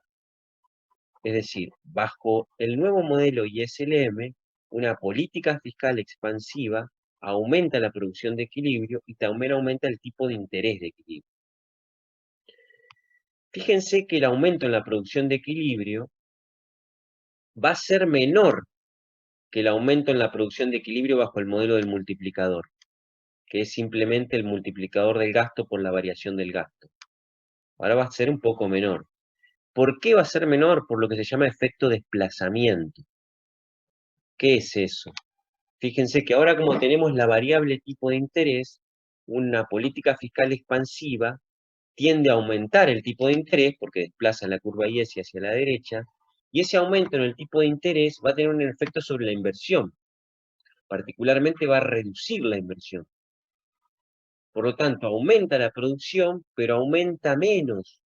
Es decir, bajo el nuevo modelo ISLM, una política fiscal expansiva aumenta la producción de equilibrio y también aumenta el tipo de interés de equilibrio. Fíjense que el aumento en la producción de equilibrio va a ser menor que el aumento en la producción de equilibrio bajo el modelo del multiplicador, que es simplemente el multiplicador del gasto por la variación del gasto. Ahora va a ser un poco menor. ¿Por qué va a ser menor? Por lo que se llama efecto desplazamiento. ¿Qué es eso? Fíjense que ahora como tenemos la variable tipo de interés, una política fiscal expansiva tiende a aumentar el tipo de interés porque desplaza la curva IS hacia la derecha, y ese aumento en el tipo de interés va a tener un efecto sobre la inversión. Particularmente va a reducir la inversión. Por lo tanto, aumenta la producción, pero aumenta menos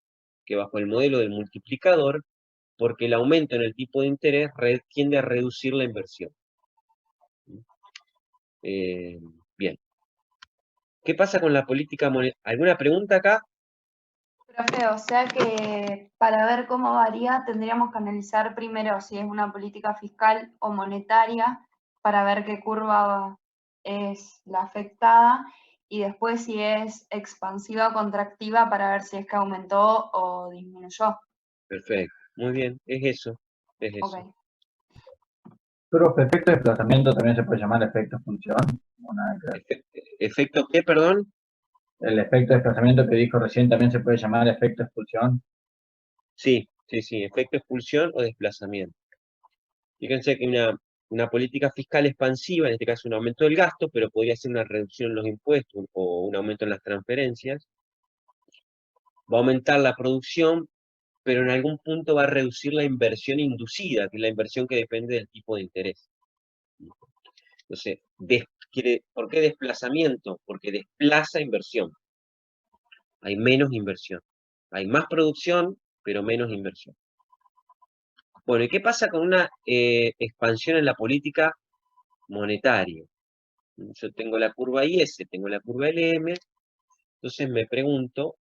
que bajo el modelo del multiplicador, porque el aumento en el tipo de interés tiende a reducir la inversión. Bien. ¿Qué pasa con la política monetaria? ¿Alguna pregunta acá? Profe, o sea que para ver cómo varía tendríamos que analizar primero si es una política fiscal o monetaria para ver qué curva es la afectada y después si es expansiva o contractiva para ver si es que aumentó o disminuyó. Perfecto. Muy bien. Es eso. Es eso. Ok. Pero efecto de desplazamiento también se puede llamar efecto función. ¿Efecto qué, perdón? El efecto de desplazamiento que dijo recién también se puede llamar efecto expulsión. Sí, sí, sí. Efecto expulsión o desplazamiento. Fíjense que una política fiscal expansiva, en este caso un aumento del gasto, pero podría ser una reducción en los impuestos o un aumento en las transferencias, va a aumentar la producción, pero en algún punto va a reducir la inversión inducida, que es la inversión que depende del tipo de interés. Entonces, ¿por qué desplazamiento? Porque desplaza inversión. Hay menos inversión. Hay más producción, pero menos inversión. Bueno, ¿y qué pasa con una expansión en la política monetaria? Yo tengo la curva IS, tengo la curva LM, entonces me pregunto,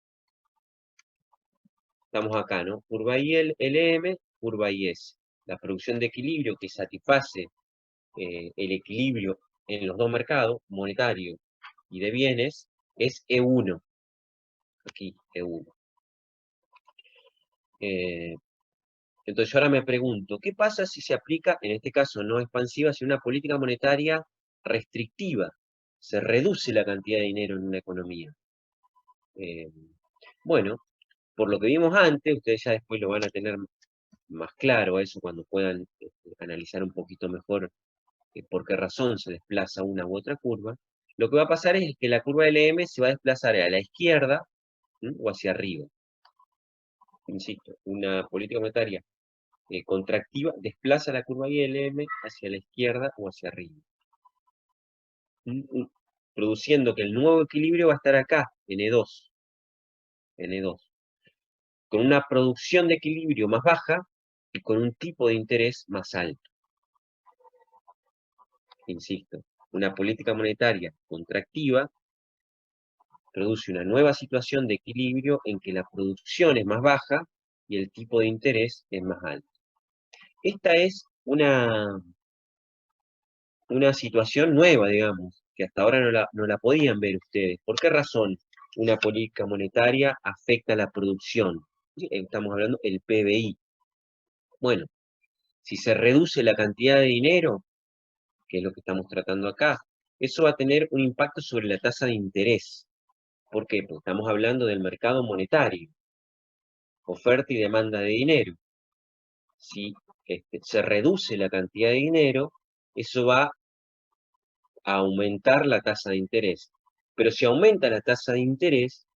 estamos acá, ¿no? Curva IL, LM, curva IS. La producción de equilibrio que satisface el equilibrio en los dos mercados, monetario y de bienes, es E1. Aquí, E1. Entonces yo ahora me pregunto, ¿qué pasa si se aplica, en este caso no expansiva, sino una política monetaria restrictiva? Se reduce la cantidad de dinero en una economía. Bueno, por lo que vimos antes, ustedes ya después lo van a tener más claro a eso cuando puedan analizar un poquito mejor por qué razón se desplaza una u otra curva. Lo que va a pasar es que la curva LM se va a desplazar a la izquierda o hacia arriba. Insisto, una política monetaria contractiva desplaza la curva ILM hacia la izquierda o hacia arriba. Produciendo que el nuevo equilibrio va a estar acá, en E2. En E2. Con una producción de equilibrio más baja y con un tipo de interés más alto. Insisto, una política monetaria contractiva produce una nueva situación de equilibrio en que la producción es más baja y el tipo de interés es más alto. Esta es una situación nueva, digamos, que hasta ahora no la podían ver ustedes. ¿Por qué razón una política monetaria afecta a la producción? ¿Sí? Estamos hablando del PBI. Bueno, si se reduce la cantidad de dinero, que es lo que estamos tratando acá, eso va a tener un impacto sobre la tasa de interés. ¿Por qué? Porque estamos hablando del mercado monetario, oferta y demanda de dinero. Si se reduce la cantidad de dinero, eso va a aumentar la tasa de interés. Pero si aumenta la tasa de interés,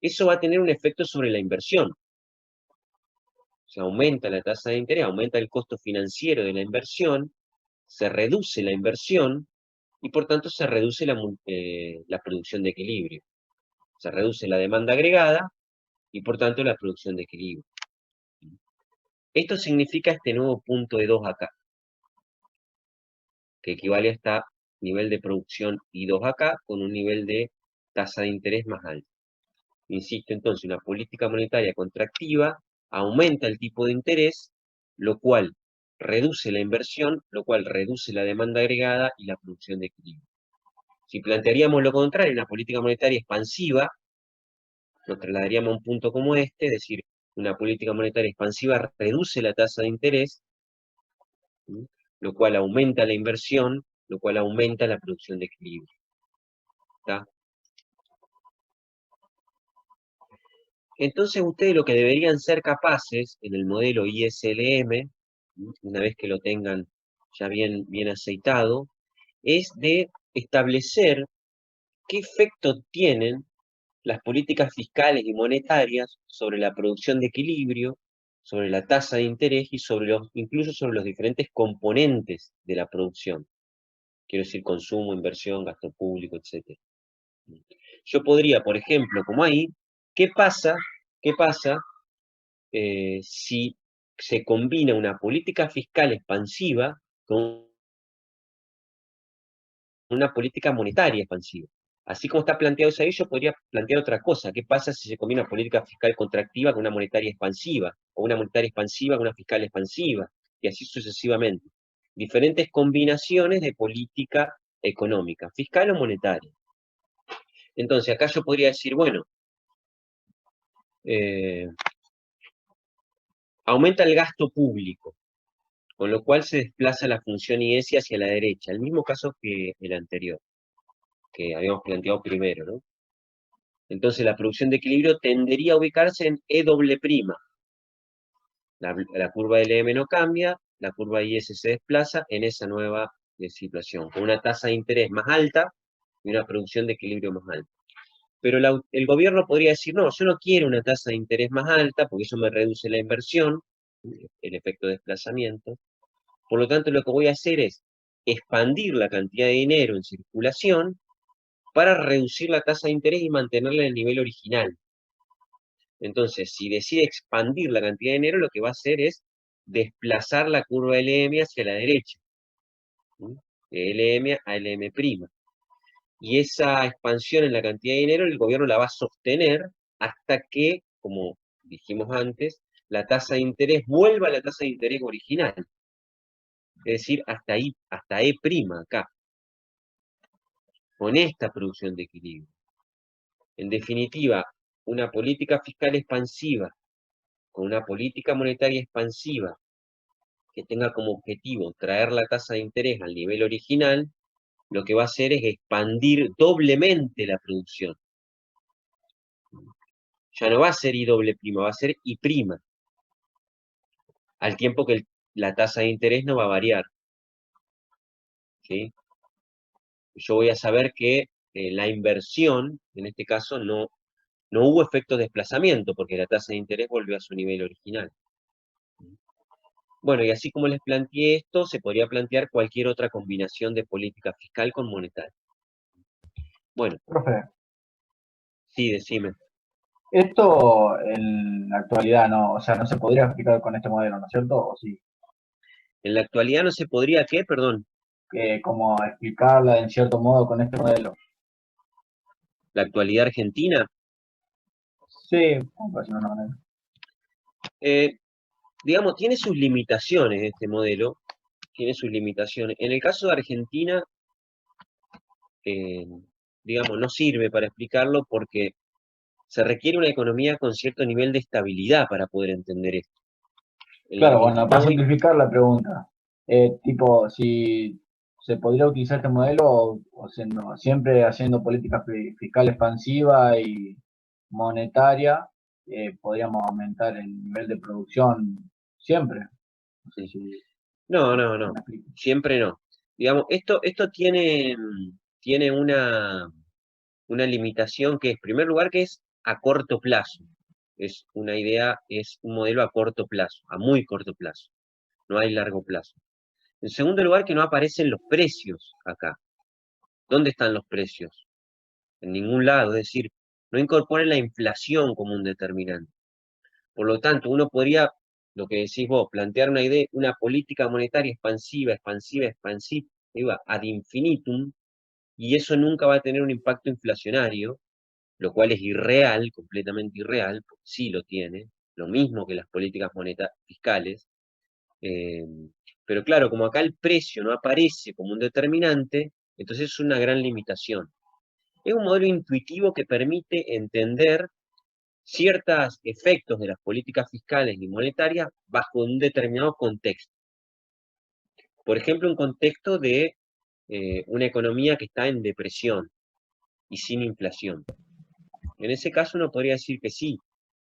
eso va a tener un efecto sobre la inversión. Se aumenta la tasa de interés, aumenta el costo financiero de la inversión, se reduce la inversión y por tanto se reduce la producción de equilibrio. Se reduce la demanda agregada y por tanto la producción de equilibrio. Esto significa este nuevo punto de 2 acá, que equivale a este nivel de producción I2 acá con un nivel de tasa de interés más alto. Insisto entonces, una política monetaria contractiva aumenta el tipo de interés, lo cual reduce la inversión, lo cual reduce la demanda agregada y la producción de equilibrio. Si plantearíamos lo contrario, una política monetaria expansiva, nos trasladaríamos a un punto como este, es decir, una política monetaria expansiva reduce la tasa de interés, ¿sí? Lo cual aumenta la inversión, lo cual aumenta la producción de equilibrio. ¿Está? Entonces ustedes lo que deberían ser capaces en el modelo ISLM, una vez que lo tengan ya bien aceitado, es de establecer qué efecto tienen las políticas fiscales y monetarias sobre la producción de equilibrio, sobre la tasa de interés y incluso sobre los diferentes componentes de la producción. Quiero decir, consumo, inversión, gasto público, etc. Yo podría, por ejemplo, como ahí, ¿qué pasa si se combina una política fiscal expansiva con una política monetaria expansiva? Así como está planteado eso ahí, yo podría plantear otra cosa. ¿Qué pasa si se combina una política fiscal contractiva con una monetaria expansiva? O una monetaria expansiva con una fiscal expansiva. Y así sucesivamente. Diferentes combinaciones de política económica, fiscal o monetaria. Entonces, acá yo podría decir, bueno, aumenta el gasto público, con lo cual se desplaza la función IS hacia la derecha. El mismo caso que el anterior, que habíamos planteado primero, ¿no? Entonces la producción de equilibrio tendería a ubicarse en E'. La curva LM no cambia, la curva IS se desplaza en esa nueva situación, con una tasa de interés más alta y una producción de equilibrio más alta. Pero el gobierno podría decir, no, yo no quiero una tasa de interés más alta, porque eso me reduce la inversión, el efecto de desplazamiento. Por lo tanto, lo que voy a hacer es expandir la cantidad de dinero en circulación para reducir la tasa de interés y mantenerla en el nivel original. Entonces, si decide expandir la cantidad de dinero, lo que va a hacer es desplazar la curva LM hacia la derecha, ¿sí? De LM a LM'. Y esa expansión en la cantidad de dinero, el gobierno la va a sostener hasta que, como dijimos antes, la tasa de interés vuelva a la tasa de interés original. Es decir, hasta ahí, hasta E' acá, con esta producción de equilibrio. En definitiva, una política fiscal expansiva, con una política monetaria expansiva, que tenga como objetivo traer la tasa de interés al nivel original, lo que va a hacer es expandir doblemente la producción. Ya no va a ser I doble prima, va a ser I prima, al tiempo que la tasa de interés no va a variar, ¿sí? Yo voy a saber que la inversión, en este caso, no hubo efecto de desplazamiento, porque la tasa de interés volvió a su nivel original. Bueno, y así como les planteé esto, se podría plantear cualquier otra combinación de política fiscal con monetaria. Bueno, Profe, sí, decime. esto en la actualidad no, o sea, no se podría aplicar con este modelo, ¿no es cierto? ¿O sí? En la actualidad no se podría, ¿qué? Perdón. Como explicarla en cierto modo con este modelo. La actualidad argentina, Sí, por decirlo de una manera. digamos, tiene sus limitaciones este modelo, tiene sus limitaciones. En el caso de Argentina, digamos, no sirve para explicarlo porque se requiere una economía con cierto nivel de estabilidad para poder entender esto. Claro, bueno, para simplificar la pregunta, tipo, si se podría utilizar este modelo o siempre haciendo política fiscal expansiva y monetaria, podríamos aumentar el nivel de producción siempre. No sé si No, me explico. siempre no. Digamos, esto tiene una limitación que es, en primer lugar, que es a corto plazo. Es una idea, es un modelo a corto plazo, a muy corto plazo. No hay largo plazo. En segundo lugar, que no aparecen los precios acá. ¿Dónde están los precios? En ningún lado, es decir, no incorpora la inflación como un determinante. Por lo tanto, uno podría, lo que decís vos, plantear una idea, una política monetaria expansiva, ad infinitum, y eso nunca va a tener un impacto inflacionario, lo cual es irreal, completamente irreal, porque sí lo tiene, lo mismo que las políticas fiscales. Pero claro, como acá el precio no aparece como un determinante, entonces es una gran limitación. Es un modelo intuitivo que permite entender ciertos efectos de las políticas fiscales y monetarias bajo un determinado contexto. Por ejemplo, un contexto de una economía que está en depresión y sin inflación. En ese caso uno podría decir que sí,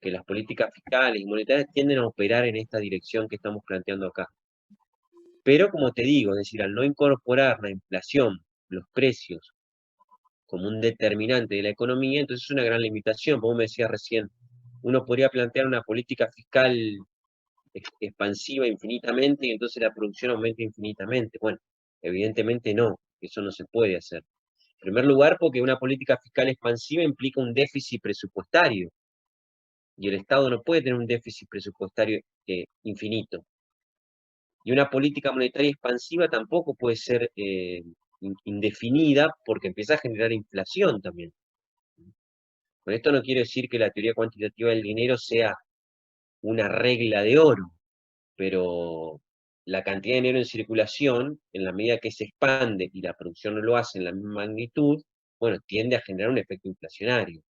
que las políticas fiscales y monetarias tienden a operar en esta dirección que estamos planteando acá. Pero como te digo, es decir, al no incorporar la inflación, los precios, como un determinante de la economía, entonces es una gran limitación. Como me decías recién, uno podría plantear una política fiscal expansiva infinitamente y entonces la producción aumenta infinitamente. Bueno, evidentemente no, eso no se puede hacer. En primer lugar, porque una política fiscal expansiva implica un déficit presupuestario y el Estado no puede tener un déficit presupuestario infinito. Y una política monetaria expansiva tampoco puede ser indefinida porque empieza a generar inflación también. Con esto no quiero decir que la teoría cuantitativa del dinero sea una regla de oro, pero la cantidad de dinero en circulación, en la medida que se expande y la producción no lo hace en la misma magnitud, bueno, tiende a generar un efecto inflacionario.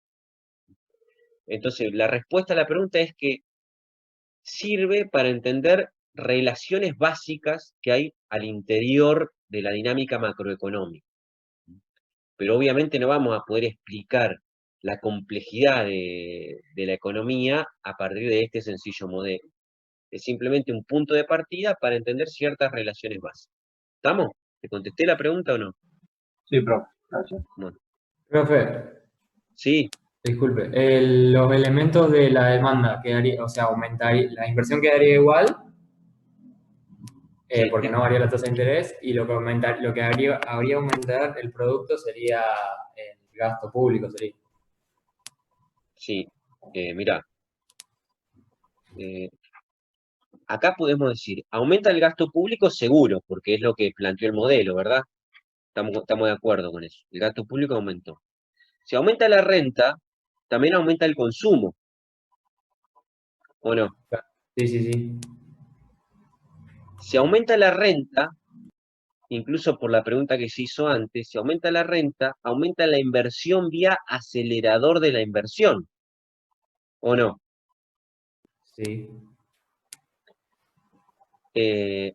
Entonces, la respuesta a la pregunta es que sirve para entender relaciones básicas que hay al interior de la dinámica macroeconómica. Pero obviamente no vamos a poder explicar la complejidad de la economía a partir de este sencillo modelo. Es simplemente un punto de partida para entender ciertas relaciones básicas. ¿Estamos? ¿Te contesté la pregunta o no? Sí, profe, gracias. Bueno, Profe, sí, disculpe, los elementos de la demanda quedaría, o sea, aumentaría, la inversión quedaría igual, sí, porque no varía la tasa de interés, y lo que habría aumentar el producto sería el gasto público, sería. sí. Mirá, acá podemos decir, aumenta el gasto público seguro, porque es lo que planteó el modelo, ¿verdad? Estamos de acuerdo con eso. El gasto público aumentó. Si aumenta la renta, también aumenta el consumo, ¿o no? Sí, sí, sí. Si aumenta la renta, incluso por la pregunta que se hizo antes, si aumenta la renta, aumenta la inversión vía acelerador de la inversión, ¿o no? Sí. Eh,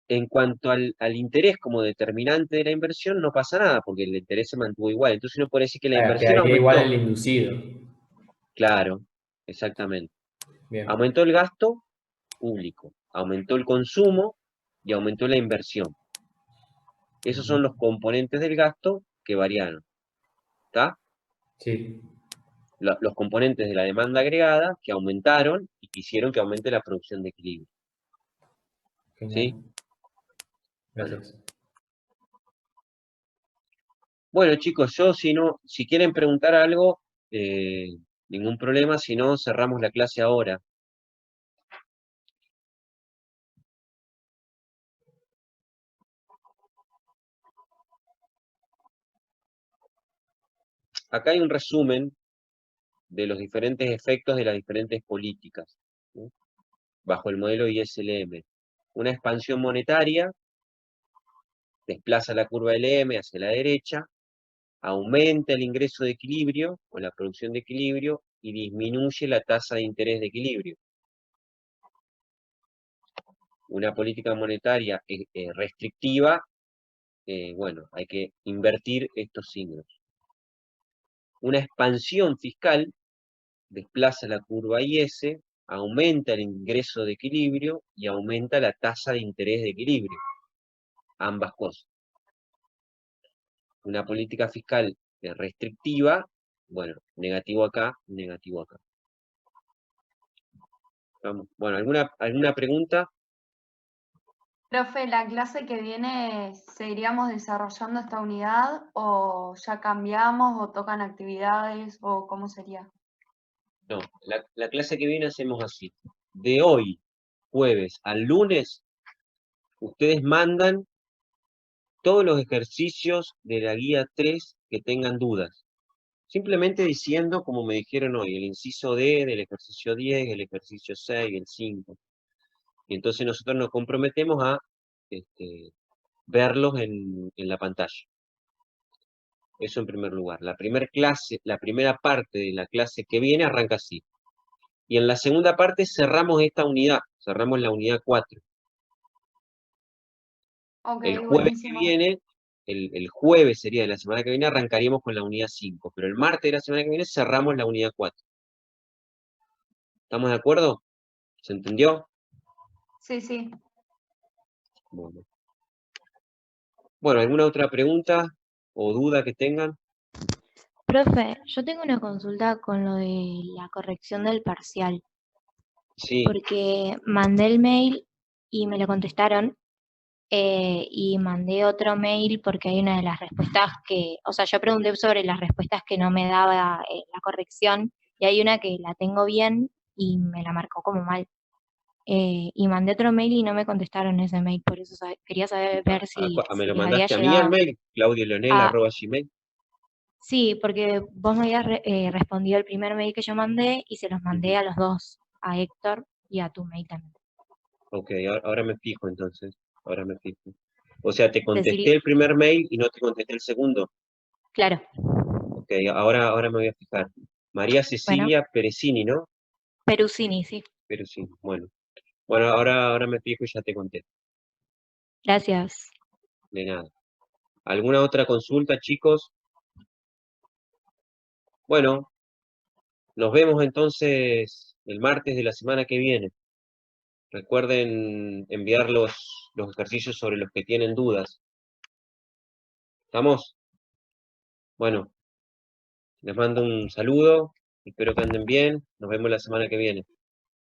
en cuanto al interés como determinante de la inversión, no pasa nada, porque el interés se mantuvo igual. Entonces uno puede decir que la inversión Quedaría igual aumentó. el inducido. Claro, exactamente. Bien. Aumentó el gasto público, aumentó el consumo y aumentó la inversión. Esos son los componentes del gasto que variaron. ¿Está? Sí. Los componentes de la demanda agregada que aumentaron y que hicieron que aumente la producción de equilibrio. Genial. ¿Sí? Gracias. Bueno, chicos, yo si quieren preguntar algo, ningún problema, si no, cerramos la clase ahora. Acá hay un resumen de los diferentes efectos de las diferentes políticas, ¿sí? Bajo el modelo ISLM. Una expansión monetaria desplaza la curva LM hacia la derecha, aumenta el ingreso de equilibrio o la producción de equilibrio y disminuye la tasa de interés de equilibrio. Una política monetaria restrictiva, bueno, hay que invertir estos signos. Una expansión fiscal desplaza la curva IS, aumenta el ingreso de equilibrio y aumenta la tasa de interés de equilibrio. Ambas cosas. Una política fiscal restrictiva, bueno, negativo acá, negativo acá. Vamos. Bueno, ¿alguna pregunta? Profe, ¿la clase que viene seguiríamos desarrollando esta unidad o ya cambiamos o tocan actividades o cómo sería? No, la clase que viene hacemos así. De hoy, jueves, al lunes, ustedes mandan todos los ejercicios de la guía 3 que tengan dudas. Simplemente diciendo, como me dijeron hoy, el inciso D del ejercicio 10, el ejercicio 6, el 5. Y entonces nosotros nos comprometemos a verlos en la pantalla. Eso en primer lugar. La primera parte de la clase que viene arranca así. Y en la segunda parte cerramos esta unidad, cerramos la unidad 4. Ok, El jueves que buenísimo. viene, el jueves sería de la semana que viene, arrancaríamos con la unidad 5, pero el martes de la semana que viene cerramos la unidad 4. ¿Estamos de acuerdo? ¿Se entendió? Sí, sí. Bueno, ¿alguna otra pregunta o duda que tengan? Profe, yo tengo una consulta con lo de la corrección del parcial, Sí, porque mandé el mail y me lo contestaron, y mandé otro mail porque hay una de las respuestas que, o sea, yo pregunté sobre las respuestas que no me daba la corrección, y hay una que la tengo bien y me la marcó como mal. Y mandé otro mail y no me contestaron ese mail, por eso quería saber ver ¿me si lo les había mandaste a mí al llegado. mail? claudioleonel@gmail. Sí, porque vos me habías respondido el primer mail que yo mandé y se los mandé Ujú. a los dos, a Héctor y a tu mail también. Ok, ahora me fijo entonces. Ahora me fijo. O sea, te contesté Decir, el primer mail y no te contesté el segundo. claro, Ok, ahora me voy a fijar. María bueno, Cecilia Perecini, ¿no? Perusini, sí. Perecini, bueno. Bueno, ahora me fijo y ya te contesto. Gracias. De nada. ¿Alguna otra consulta, chicos? Bueno, nos vemos entonces el martes de la semana que viene. Recuerden enviar los ejercicios sobre los que tienen dudas. ¿Estamos? Bueno, les mando un saludo. Espero que anden bien. Nos vemos la semana que viene.